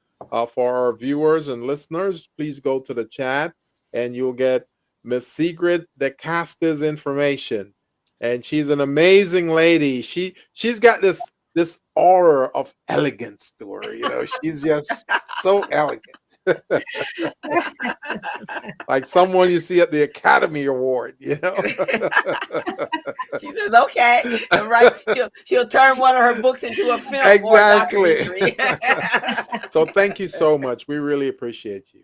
for our viewers and listeners, please go to the chat and you'll get Miss Sigrid de Kaste's information. And she's an amazing lady. She's got this aura of elegance to her. You know, she's just so elegant. Like someone you see at the Academy Award, you know. She says, okay, right. She'll turn one of her books into a film. Exactly. So thank you so much. We really appreciate you.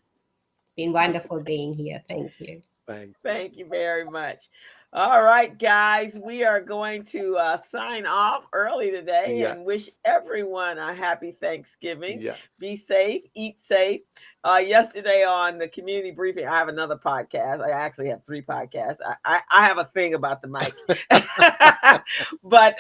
It's been wonderful being here. Thank you. Thank you very much. All right, guys, we are going to sign off early today and wish everyone a happy Thanksgiving. Yes. Be safe, eat safe. Yesterday on the community briefing, I have another podcast. I actually have 3 podcasts. I have a thing about the mic. But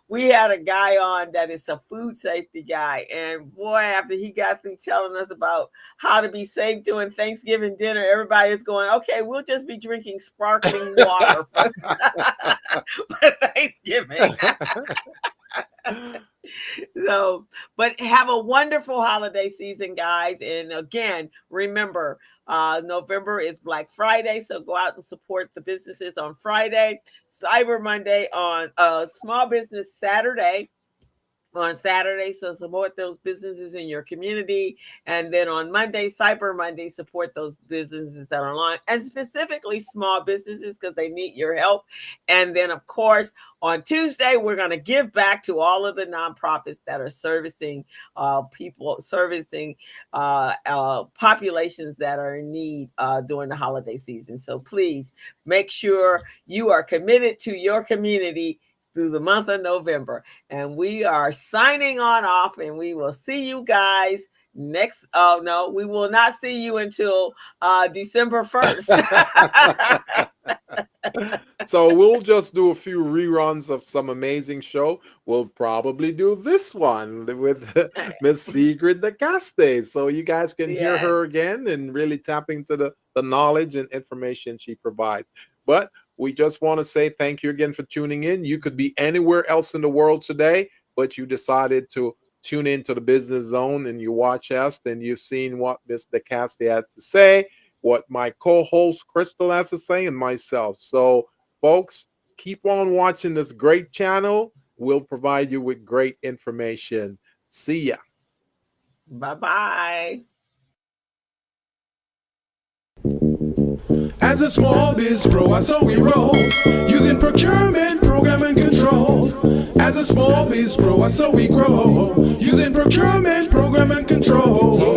we had a guy on that is a food safety guy. And boy, after he got through telling us about how to be safe doing Thanksgiving dinner, everybody is going, okay, we'll just be drinking sparkling water for Thanksgiving. So, but have a wonderful holiday season, guys. And again, remember, November is Black Friday, so go out and support the businesses on Friday, Cyber Monday on Small Business Saturday. On Saturday, so support those businesses in your community. And then on Monday, Cyber Monday, support those businesses that are online, and specifically small businesses because they need your help. And then, of course, on Tuesday, we're going to give back to all of the nonprofits that are servicing populations that are in need during the holiday season. So please make sure you are committed to your community through the month of November. And we are signing on off, and we will see you guys next. Oh, no, we will not see you until December 1st. So we'll just do a few reruns of some amazing show. We'll probably do this one with Miss Sigrid de Kaste, so you guys can hear her again and really tap into the knowledge and information she provides. But we just want to say thank you again for tuning in. You could be anywhere else in the world today, but you decided to tune into the Business Zone and you watch us, and you've seen what Ms. de Kaste has to say, what my co-host Crystal has to say, and myself. So, folks, keep on watching this great channel. We'll provide you with great information. See ya. Bye-bye. As a small biz pro, I saw we roll, using procurement, program, and control. As a small biz pro, I saw we grow, using procurement, program, and control.